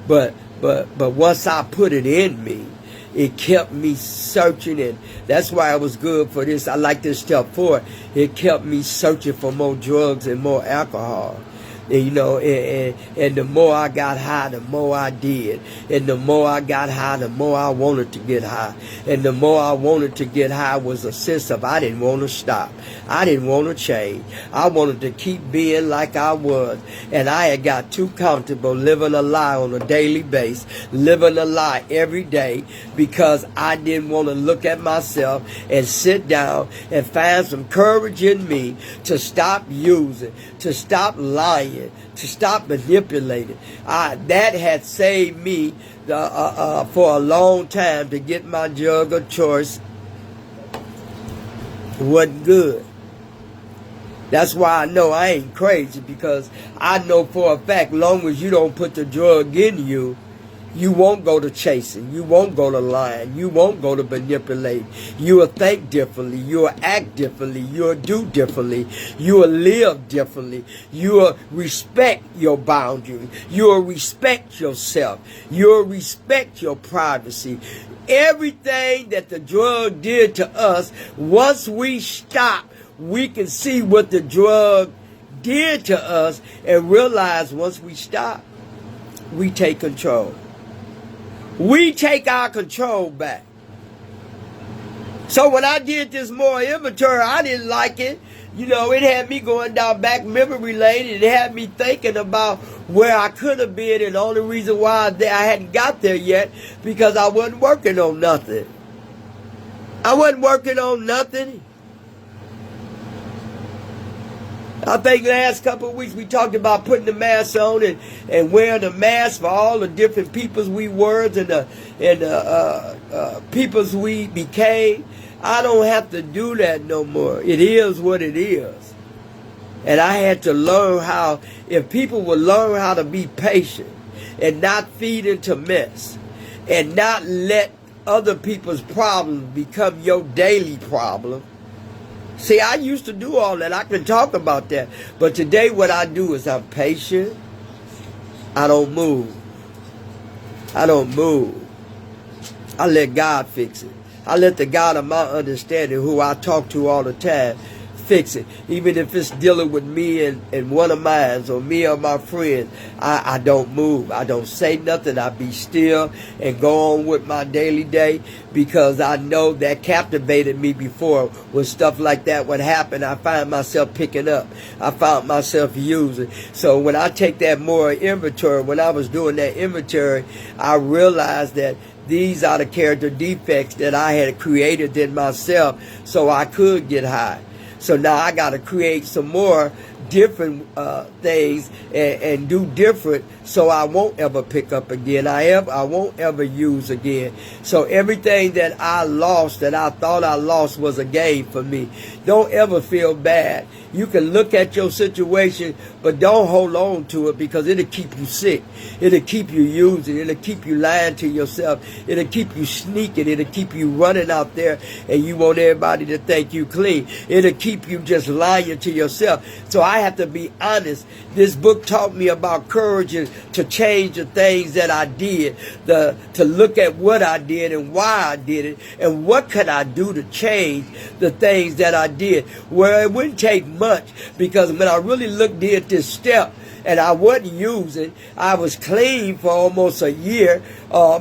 But once I put it in me, it kept me searching, and that's why it was good for this. I like this step 4. It kept me searching for more drugs and more alcohol. And, and the more I got high, the more I did. And the more I got high, the more I wanted to get high. And the more I wanted to get high was a sense of I didn't want to stop. I didn't want to change. I wanted to keep being like I was. And I had got too comfortable living a lie on a daily basis, living a lie every day, because I didn't want to look at myself and sit down and find some courage in me to stop using, to stop lying, to stop manipulating. That had saved me for a long time. To get my drug of choice wasn't good. That's why I know I ain't crazy, because I know for a fact, long as you don't put the drug in you, you won't go to chasing. You won't go to lying. You won't go to manipulating. You will think differently. You will act differently. You will do differently. You will live differently. You will respect your boundaries. You will respect yourself. You will respect your privacy. Everything that the drug did to us, once we stop, we can see what the drug did to us and realize once we stop, we take control. We take our control back. So when I did this more inventory, I didn't like it. It had me going down back memory lane. It had me thinking about where I could have been, and the only reason why I hadn't got there yet, because I wasn't working on nothing. I wasn't working on nothing. I think last couple of weeks we talked about putting the mask on and wearing the mask for all the different peoples we were and the peoples we became. I don't have to do that no more. It is what it is. And I had to learn how, if people would learn how to be patient and not feed into mess and not let other people's problems become your daily problem. See, I used to do all that. I can talk about that. But today what I do is I'm patient. I don't move. I don't move. I let God fix it. I let the God of my understanding, who I talk to all the time, fix it. Even if it's dealing with me and one of mine, or me or my friends, I don't move. I don't say nothing. I be still and go on with my daily day, because I know that captivated me before. When stuff like that would happen, I find myself picking up. I found myself using. So when I take that more inventory, when I was doing that inventory, I realized that these are the character defects that I had created in myself so I could get high. So now I got to create some more different things and do different, so I won't ever pick up again. I won't ever use again. So everything that I lost, that I thought I lost, was a gain for me. Don't ever feel bad. You can look at your situation, but don't hold on to it, because it'll keep you sick. It'll keep you using. It'll keep you lying to yourself. It'll keep you sneaking. It'll keep you running out there and you want everybody to think you clean. It'll keep you just lying to yourself. So I have to be honest. This book taught me about courage and to change the things that I did, to look at what I did and why I did it, and what could I do to change the things that I did. Well, it wouldn't take much, because when I really did this step, and I wasn't using, I was clean for almost a year,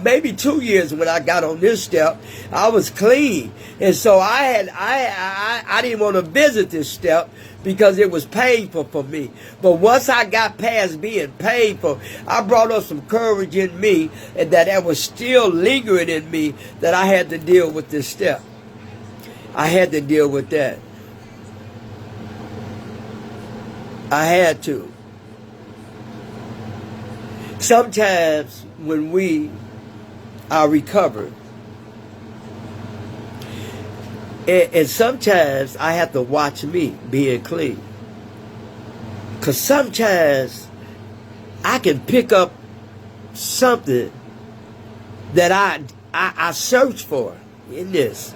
maybe 2 years when I got on this step. I was clean. And so I didn't want to visit this step, because it was painful for me. But once I got past being painful, I brought up some courage in me, and that was still lingering in me, that I had to deal with this step. I had to deal with that. I had to. Sometimes when we are recovered, and sometimes I have to watch me being clean. Because sometimes I can pick up something that I search for in this.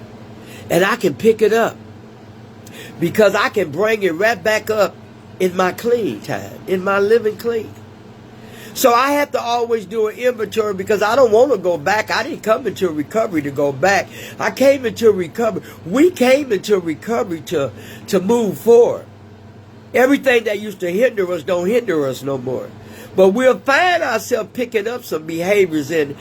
And I can pick it up. Because I can bring it right back up in my clean time, in my living clean. So I have to always do an inventory, because I don't want to go back. I didn't come into recovery to go back. I came into recovery. We came into recovery to move forward. Everything that used to hinder us don't hinder us no more. But we'll find ourselves picking up some behaviors and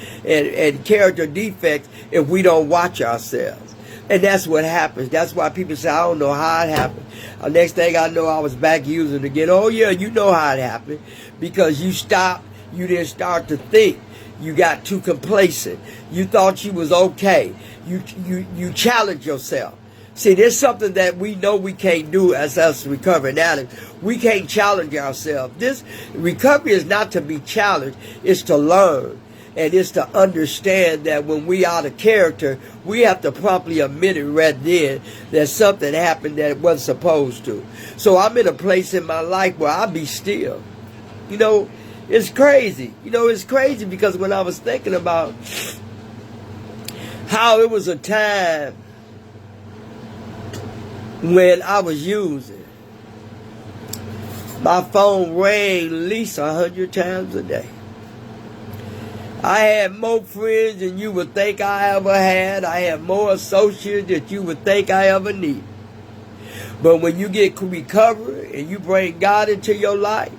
character defects if we don't watch ourselves. And that's what happens. That's why people say, I don't know how it happened. Next thing I know, I was back using again. Oh, yeah, you know how it happened. Because you stopped. You didn't start to think. You got too complacent. You thought you was okay. You challenge yourself. See, there's something that we know we can't do as us recovering addicts. We can't challenge ourselves. This recovery is not to be challenged. It's to learn. And it's to understand that when we out of character, we have to promptly admit it right then that something happened that it wasn't supposed to. So I'm in a place in my life where I be still. You know, it's crazy. You know, it's crazy because when I was thinking about how it was a time when I was using, my phone rang at least 100 times a day. I had more friends than you would think I ever had. I had more associates than you would think I ever need. But when you get recovered and you bring God into your life,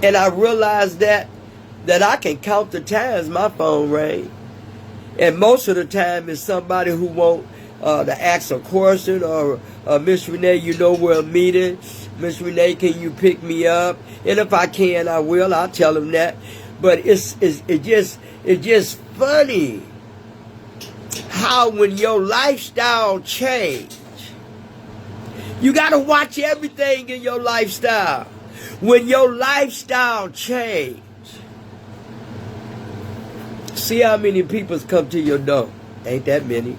and I realized that I can count the times my phone rang. And most of the time it's somebody who wants to ask a question, or Miss Renee, you know where I'm meeting. Miss Renee, can you pick me up? And if I can, I will. I'll tell them that. But it's just funny how when your lifestyle change, you got to watch everything in your lifestyle. When your lifestyle change, see how many people come to your door. Ain't that many.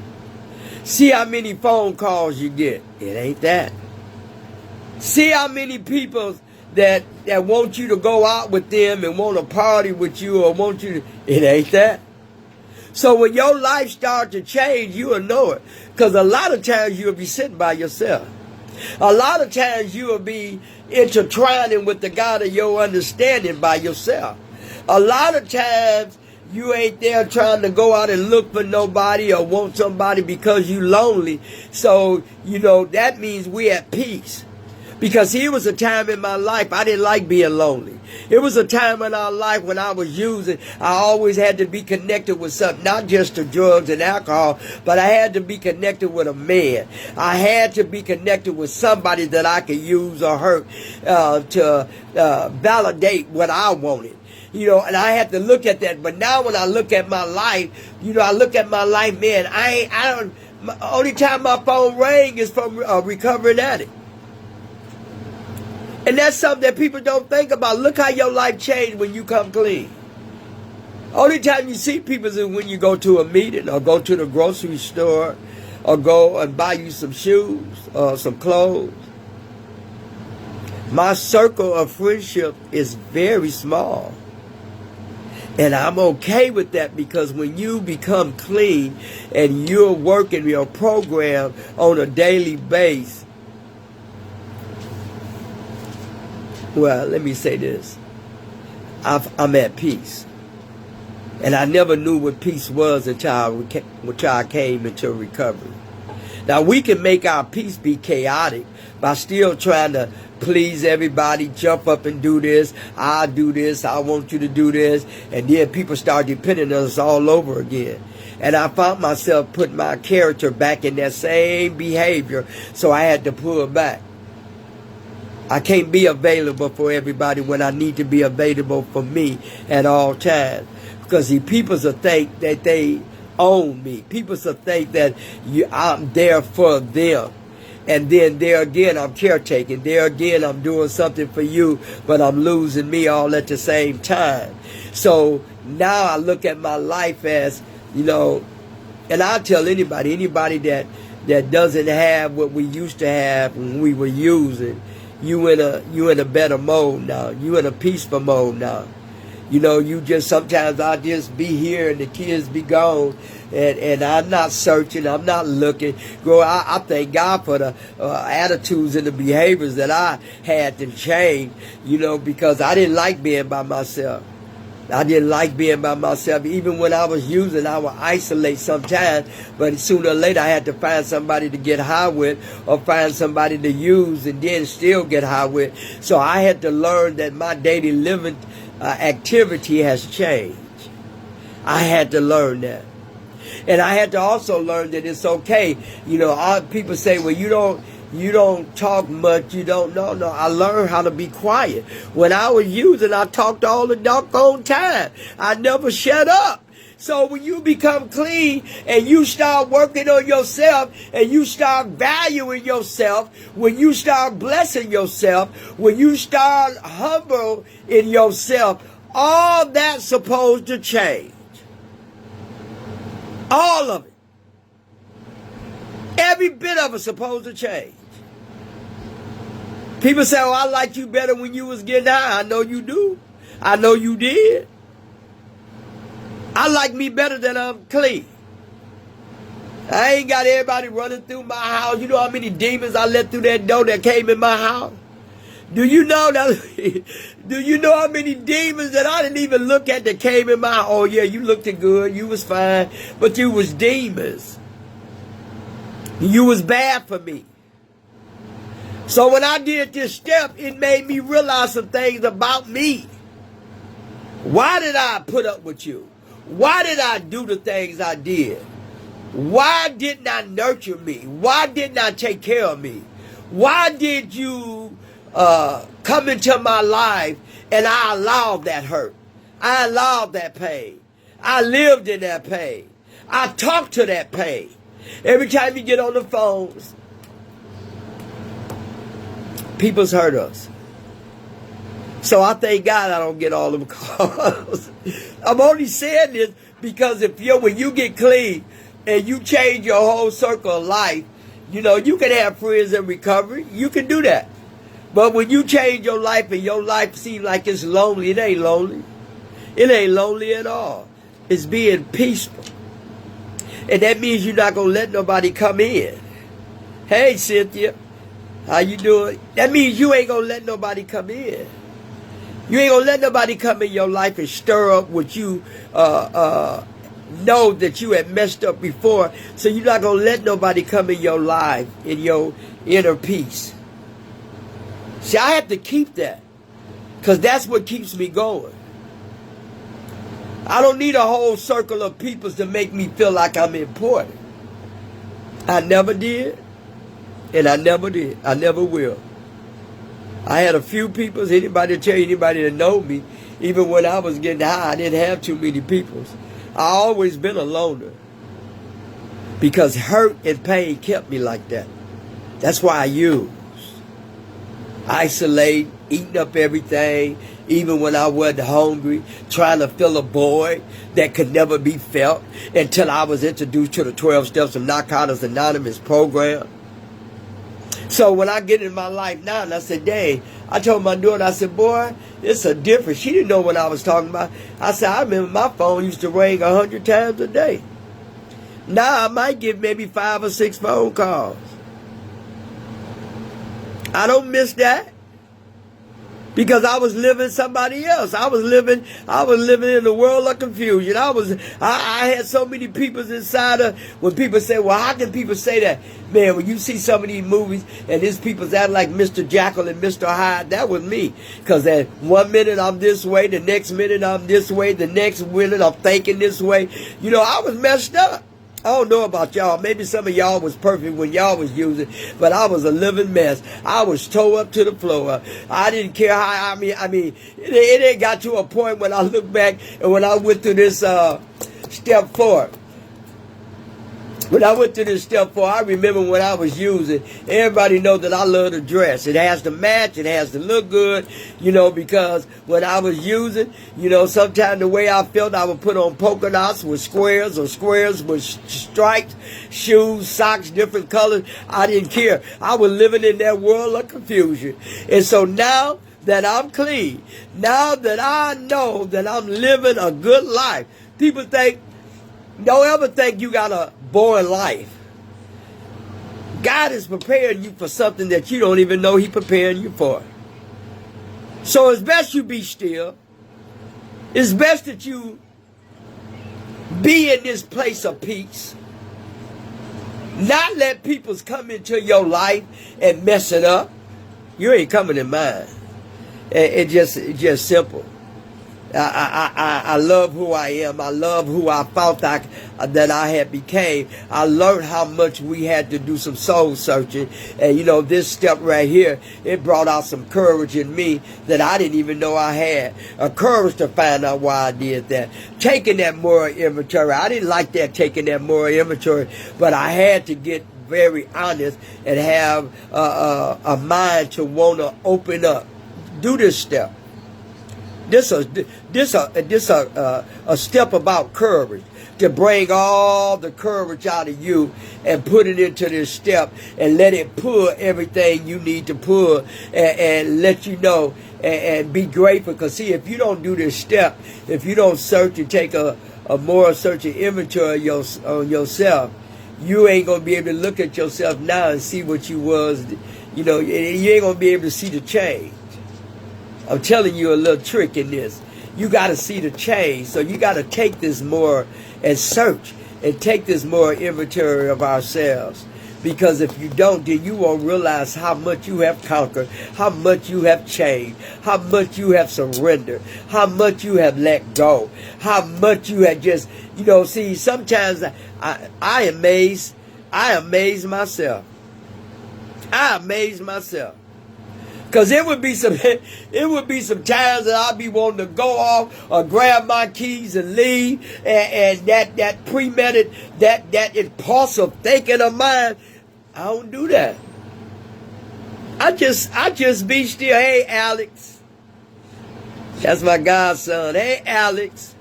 See how many phone calls you get. It ain't that. See how many people that want you to go out with them and want to party with you, or want you to, it ain't that. So when your life starts to change, you will know it. Because a lot of times you'll be sitting by yourself. A lot of times you will be intertwining with the God of your understanding by yourself. A lot of times you ain't there trying to go out and look for nobody or want somebody because you lonely. So, you know, that means we at peace. Because here was a time in my life I didn't like being lonely. It was a time in our life when I was using, I always had to be connected with something, not just to drugs and alcohol, but I had to be connected with a man. I had to be connected with somebody that I could use or hurt to validate what I wanted. You know, and I had to look at that. But now when I look at my life, you know, I look at my life, man, only time my phone rang is from a recovering addict. And that's something that people don't think about. Look how your life changed when you come clean. Only time you see people is when you go to a meeting or go to the grocery store or go and buy you some shoes or some clothes. My circle of friendship is very small. And I'm okay with that, because when you become clean and you're working your program on a daily basis, well, let me say this. I'm at peace. And I never knew what peace was until I came into recovery. Now, we can make our peace be chaotic by still trying to please everybody, jump up and do this. I'll do this. I want you to do this. And then people start depending on us all over again. And I found myself putting my character back in that same behavior, so I had to pull back. I can't be available for everybody when I need to be available for me at all times. Because see, people will think that they own me. People will think that I'm there for them. And then there again, I'm caretaking. There again, I'm doing something for you, but I'm losing me all at the same time. So now I look at my life as, you know, and I'll tell anybody that doesn't have what we used to have when we were using, you in a better mode now. You in a peaceful mode now. You know, you just, sometimes I just be here and the kids be gone, and I'm not searching, I'm not looking. Girl, I thank God for the attitudes and the behaviors that I had to change, you know, because I didn't like being by myself. I didn't like being by myself. Even when I was using, I would isolate sometimes, but sooner or later I had to find somebody to get high with, or find somebody to use and then still get high with. So I had to learn that my daily living activity has changed. I had to learn that. And I had to also learn that it's okay. You know, people say, well, you don't talk much, you don't know. No, I learned how to be quiet. When I was using, I talked all the doggone time. I never shut up. So when you become clean and you start working on yourself and you start valuing yourself, when you start blessing yourself, when you start humble in yourself, all that's supposed to change. All of it. Every bit of it's supposed to change. People say, oh, I liked you better when you was getting high. I know you do. I know you did. I like me better than I'm clean. I ain't got everybody running through my house. You know how many demons I let through that door that came in my house? Do you know that? Do you know how many demons that I didn't even look at that came in my house? Oh yeah, you looked good, you was fine, but you was demons. You was bad for me. So when I did this step, it made me realize some things about me. Why did I put up with you? Why did I do the things I did? Why didn't I nurture me? Why didn't I take care of me? Why did you come into my life and I allowed that hurt? I allowed that pain. I lived in that pain. I talked to that pain. Every time you get on the phones, people's hurt us. So I thank God I don't get all them calls. I'm only saying this because when you get clean and you change your whole circle of life, you know, you can have friends in recovery. You can do that. But when you change your life and your life seems like it's lonely, it ain't lonely. It ain't lonely at all. It's being peaceful. And that means you're not going to let nobody come in. Hey, Cynthia, how you doing? That means you ain't going to let nobody come in. You ain't going to let nobody come in your life and stir up what you know that you had messed up before. So you're not going to let nobody come in your life, in your inner peace. See, I have to keep that because that's what keeps me going. I don't need a whole circle of people to make me feel like I'm important. I never did, and I never did. I never will. I had a few people, anybody tell you, anybody that know me, even when I was getting high, I didn't have too many people. I always been a loner because hurt and pain kept me like that. That's why I used. Isolate, eating up everything, even when I wasn't hungry, trying to fill a void that could never be felt until I was introduced to the 12 Steps of Narcotics Anonymous program. So when I get in my life now, and I said, dang, I told my daughter, I said, boy, it's a difference. She didn't know what I was talking about. I said, I remember my phone used to ring 100 times a day. Now I might get maybe 5 or 6 phone calls. I don't miss that Because I was living somebody else. I was living in a world of confusion. I had so many people inside of, when people say, well, how can people say that? Man, when you see some of these movies and these people's acting like Mr. Jekyll and Mr. Hyde, that was me. Because at 1 minute I'm this way, the next minute I'm this way, the next minute I'm thinking this way. You know, I was messed up. I don't know about y'all. Maybe some of y'all was perfect when y'all was using, but I was a living mess. I was tore up to the floor. I didn't care how, it got to a point when I look back and when I went through this step 4. When I went to this step 4, I remember when I was using, everybody knows that I love to dress. It has to match, it has to look good, you know, because when I was using, you know, sometimes the way I felt, I would put on polka dots with squares or squares with stripes, shoes, socks, different colors. I didn't care. I was living in that world of confusion. And so now that I'm clean, now that I know that I'm living a good life, people think, don't ever think you got a boring life. God is preparing you for something that you don't even know He's preparing you for. So it's best you be still. It's best that you be in this place of peace. Not let people come into your life and mess it up. You ain't coming in mine. It's just simple. I love who I am. I love who I thought that I had became. I learned how much we had to do some soul searching. And you know, this step right here, it brought out some courage in me that I didn't even know I had. A courage to find out why I did that. Taking that moral inventory. I didn't like that, taking that moral inventory, but I had to get very honest and have a mind to want to open up. Do this step. This a step about courage, to bring all the courage out of you and put it into this step and let it pull everything you need to pull and let you know and be grateful. Because see, if you don't do this step, if you don't search and take a moral search and inventory on yourself, you ain't going to be able to look at yourself now and see what you was. You know, you ain't going to be able to see the change. I'm telling you a little trick in this. You got to see the change. So you got to take this more and search and take this more inventory of ourselves. Because if you don't, then you won't realize how much you have conquered, how much you have changed, how much you have surrendered, how much you have let go, how much you have just, you know, see, sometimes I amaze myself. I amaze myself. Because it would be some times that I'd be wanting to go off or grab my keys and leave, and that premeditated, that impulsive thinking of mine, I don't do that. I just be still. Hey, Alex. That's my godson. Hey, Alex.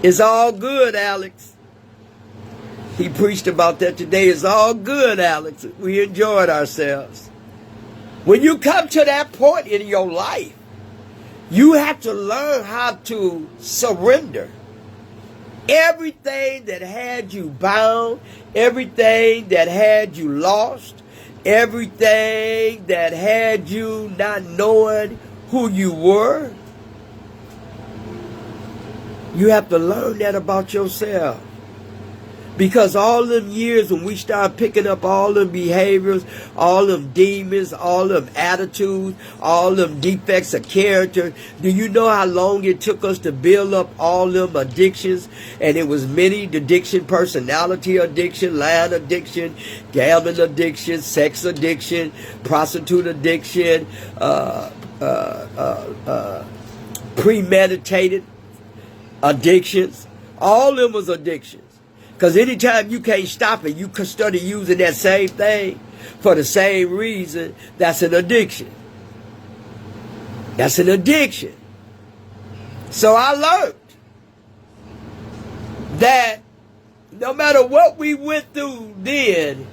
It's all good, Alex. He preached about that today. It's all good, Alex. We enjoyed ourselves. When you come to that point in your life, you have to learn how to surrender. Everything that had you bound, everything that had you lost, everything that had you not knowing who you were, you have to learn that about yourself. Because all them years when we start picking up all them behaviors, all them demons, all them attitudes, all them defects of character, do you know how long it took us to build up all them addictions? And it was many addiction: personality addiction, lying addiction, gambling addiction, sex addiction, prostitute addiction, premeditated addictions. All of them was addictions. Because anytime you can't stop it, you can start using that same thing for the same reason, that's an addiction. That's an addiction. So I learned that no matter what we went through then,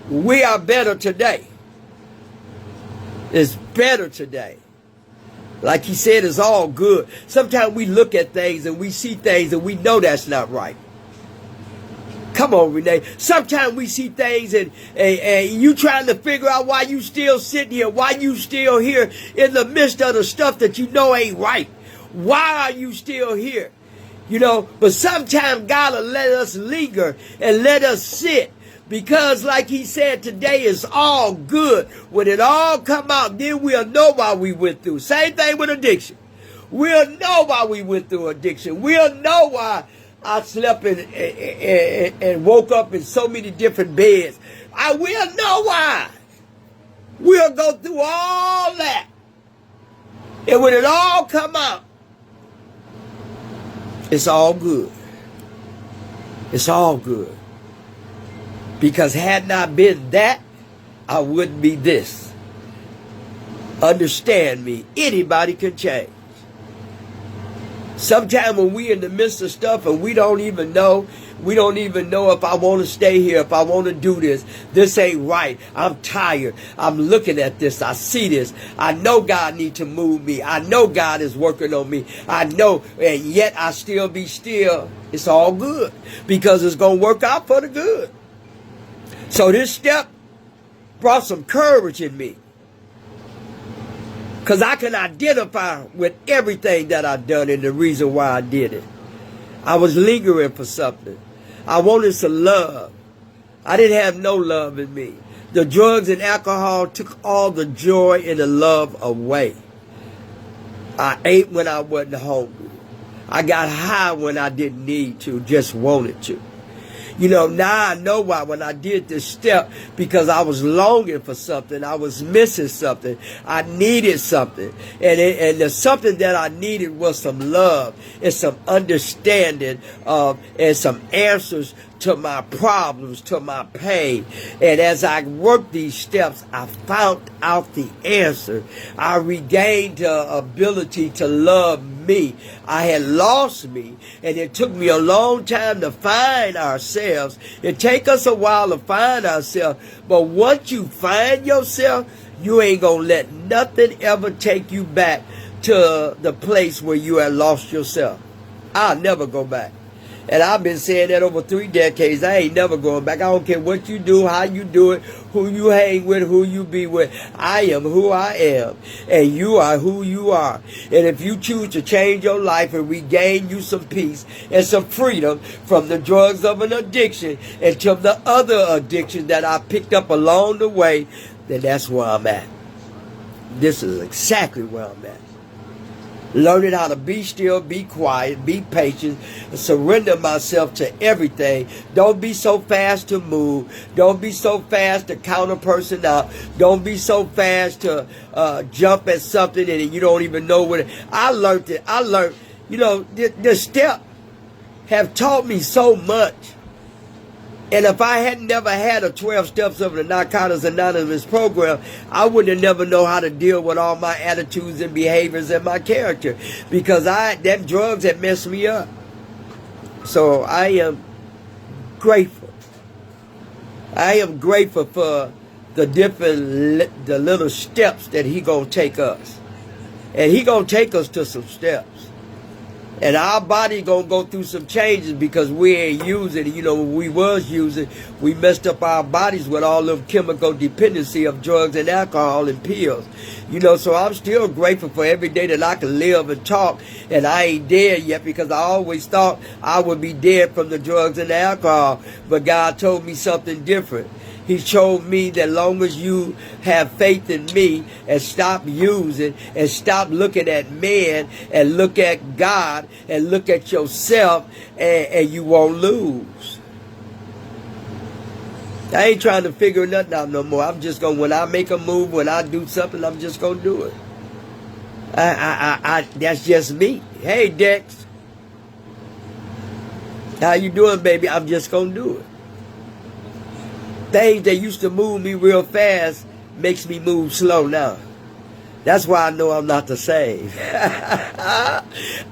we are better today. It's better today. Like he said, it's all good. Sometimes we look at things and we see things and we know that's not right. Come on, Renee. Sometimes we see things and you trying to figure out why you still sitting here, why you still here in the midst of the stuff that you know ain't right. Why are you still here? You know, but sometimes God will let us linger and let us sit. Because like he said, today is all good. When it all come out, then we'll know why we went through. Same thing with addiction. We'll know why we went through addiction. We'll know why I slept and woke up in so many different beds. I will know why. We'll go through all that. And when it all come out, it's all good. It's all good. Because had not been that, I wouldn't be this. Understand me. Anybody can change. Sometimes when we in the midst of stuff and we don't even know if I want to stay here, if I want to do this ain't right. I'm tired. I'm looking at this. I see this. I know God needs to move me. I know God is working on me. I know, and yet I still be still. It's all good because it's going to work out for the good. So this step brought some courage in me. Because I can identify with everything that I've done and the reason why I did it. I was lingering for something. I wanted some love. I didn't have no love in me. The drugs and alcohol took all the joy and the love away. I ate when I wasn't hungry. I got high when I didn't need to, just wanted to. You know, now I know why when I did this step, because I was longing for something. I was missing something. I needed something. And the something that I needed was some love and some understanding and some answers to my problems, to my pain. And as I worked these steps, I found out the answer. I regained the ability to love me. I had lost me, and it took me a long time to find ourselves. It take us a while to find ourselves, but once you find yourself, you ain't gonna let nothing ever take you back to the place where you had lost yourself. I'll never go back. And I've been saying that over 3 decades. I ain't never going back. I don't care what you do, how you do it, who you hang with, who you be with. I am who I am. And you are who you are. And if you choose to change your life and regain you some peace and some freedom from the drugs of an addiction and from the other addiction that I picked up along the way, then that's where I'm at. This is exactly where I'm at. Learning how to be still, be quiet, be patient, surrender myself to everything. Don't be so fast to move. Don't be so fast to count a person out. Don't be so fast to jump at something and you don't even know what it. I learned, you know, the step have taught me so much. And if I had never had a 12 steps of the Narcotics Anonymous program, I would have never know how to deal with all my attitudes and behaviors and my character. Because that drugs had messed me up. So I am grateful. I am grateful for the little steps that he gonna take us. And he gonna take us to some steps. And our body gonna go through some changes because we ain't using it. You know, when we was using, we messed up our bodies with all of chemical dependency of drugs and alcohol and pills. You know, so I'm still grateful for every day that I can live and talk. And I ain't dead yet because I always thought I would be dead from the drugs and the alcohol. But God told me something different. He showed me that long as you have faith in me and stop using and stop looking at man and look at God and look at yourself and you won't lose. I ain't trying to figure nothing out no more. I'm just going, when I make a move, when I do something, I'm just going to do it. That's just me. Hey, Dex. How you doing, baby? I'm just going to do it. Things that used to move me real fast makes me move slow now. That's why I know I'm not the same.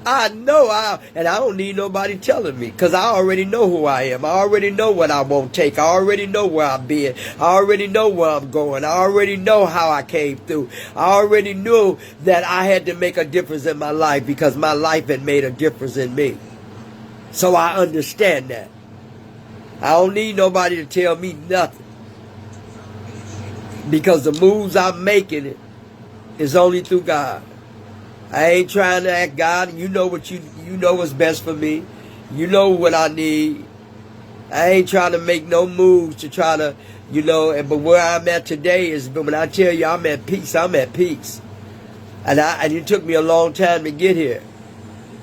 I know and I don't need nobody telling me because I already know who I am. I already know what I won't take. I already know where I've been. I already know where I'm going. I already know how I came through. I already knew that I had to make a difference in my life because my life had made a difference in me. So I understand that. I don't need nobody to tell me nothing. Because the moves I'm making is only through God. I ain't trying to act God. You know what you know what's best for me. You know what I need. I ain't trying to make no moves to try to, but where I'm at today is, when I tell you I'm at peace, I'm at peace. And it took me a long time to get here.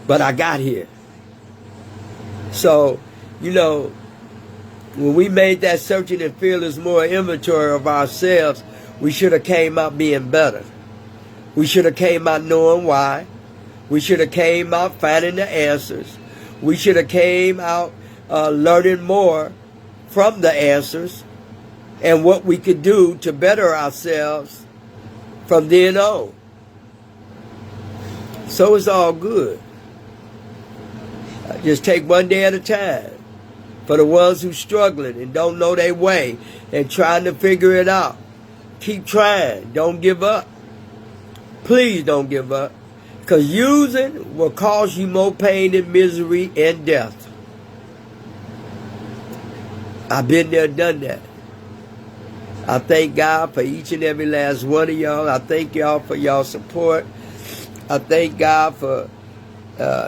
But I got here. So, when we made that searching and fearless more inventory of ourselves, we should have came out being better. We should have came out knowing why. We should have came out finding the answers. We should have came out learning more from the answers and what we could do to better ourselves from then on. So it's all good. Just take one day at a time. For the ones who struggling and don't know their way and trying to figure it out, keep trying. Don't give up. Please don't give up. Because using will cause you more pain and misery and death. I've been there, done that. I thank God for each and every last one of y'all. I thank y'all for y'all support. I thank God for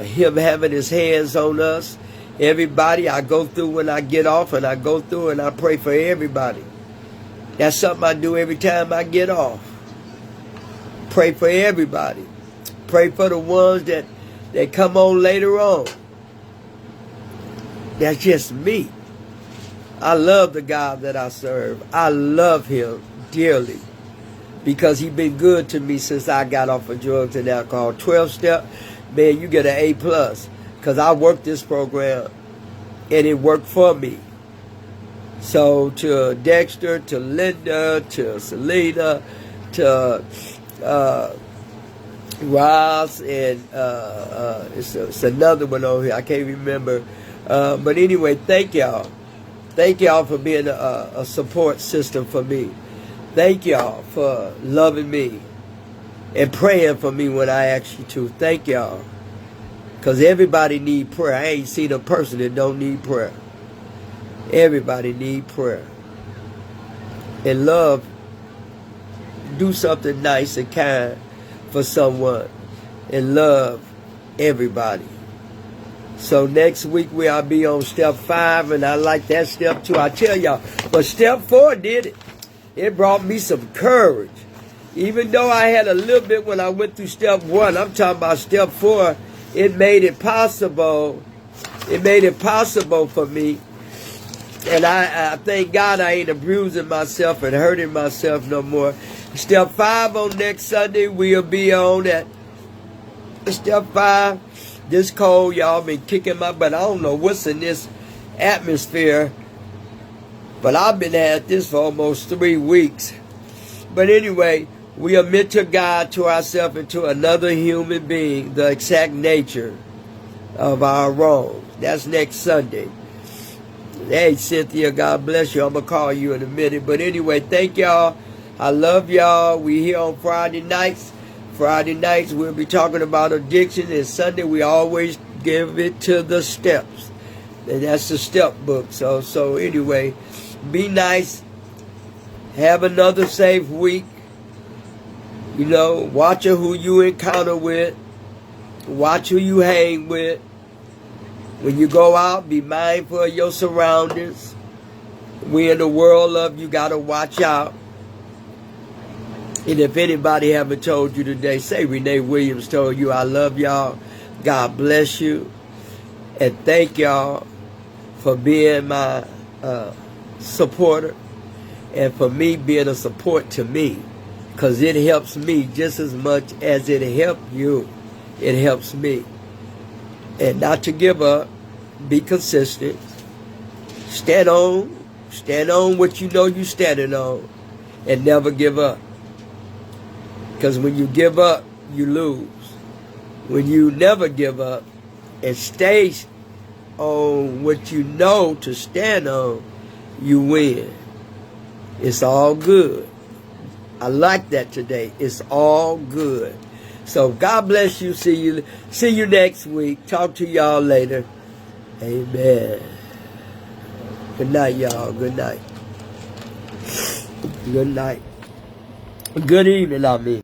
Him having His hands on us. Everybody I go through when I get off, and I go through and I pray for everybody. That's something I do every time I get off. Pray for everybody. Pray for the ones that come on later on. That's just me. I love the God that I serve. I love Him dearly because He's been good to me since I got off of drugs and alcohol. 12-step, man, you get an A+. Because I worked this program, and it worked for me. So to Dexter, to Linda, to Selena, to Ross, and it's another one over here. I can't remember. But anyway, thank y'all. Thank y'all for being a support system for me. Thank y'all for loving me and praying for me when I ask you to. Thank y'all. Because everybody need prayer. I ain't seen a person that don't need prayer. Everybody need prayer. And love, do something nice and kind for someone. And love everybody. So next week we'll be on step 5. And I like that step too. I tell y'all. But step 4 did it. It brought me some courage. Even though I had a little bit when I went through step 1. I'm talking about step 4. It made it possible. It made it possible for me. And I thank God I ain't abusing myself and hurting myself no more. Step 5 on next Sunday, we'll be on that. Step 5, this cold, y'all been kicking my butt. I don't know what's in this atmosphere. But I've been at this for almost 3 weeks. But anyway, we admit to God, to ourselves, and to another human being the exact nature of our wrongs. That's next Sunday. Hey, Cynthia, God bless you. I'm going to call you in a minute. But anyway, thank y'all. I love y'all. We here on Friday nights. Friday nights, we'll be talking about addiction. And Sunday, we always give it to the steps. And that's the step book. So anyway, be nice. Have another safe week. Watch who you encounter with. Watch who you hang with. When you go out, be mindful of your surroundings. We in the world of you got to watch out. And if anybody haven't told you today, say Renee Williams told you. I love y'all. God bless you. And thank y'all for being my supporter. And for me being a support to me. Because it helps me just as much as it helped you. It helps me. And not to give up. Be consistent. Stand on what you know you're standing on. And never give up. Because when you give up, you lose. When you never give up and stay on what you know to stand on, you win. It's all good. I like that today. It's all good. So God bless you. See you next week. Talk to y'all later. Amen. Good night, y'all. Good night. Good night. Good evening, I mean.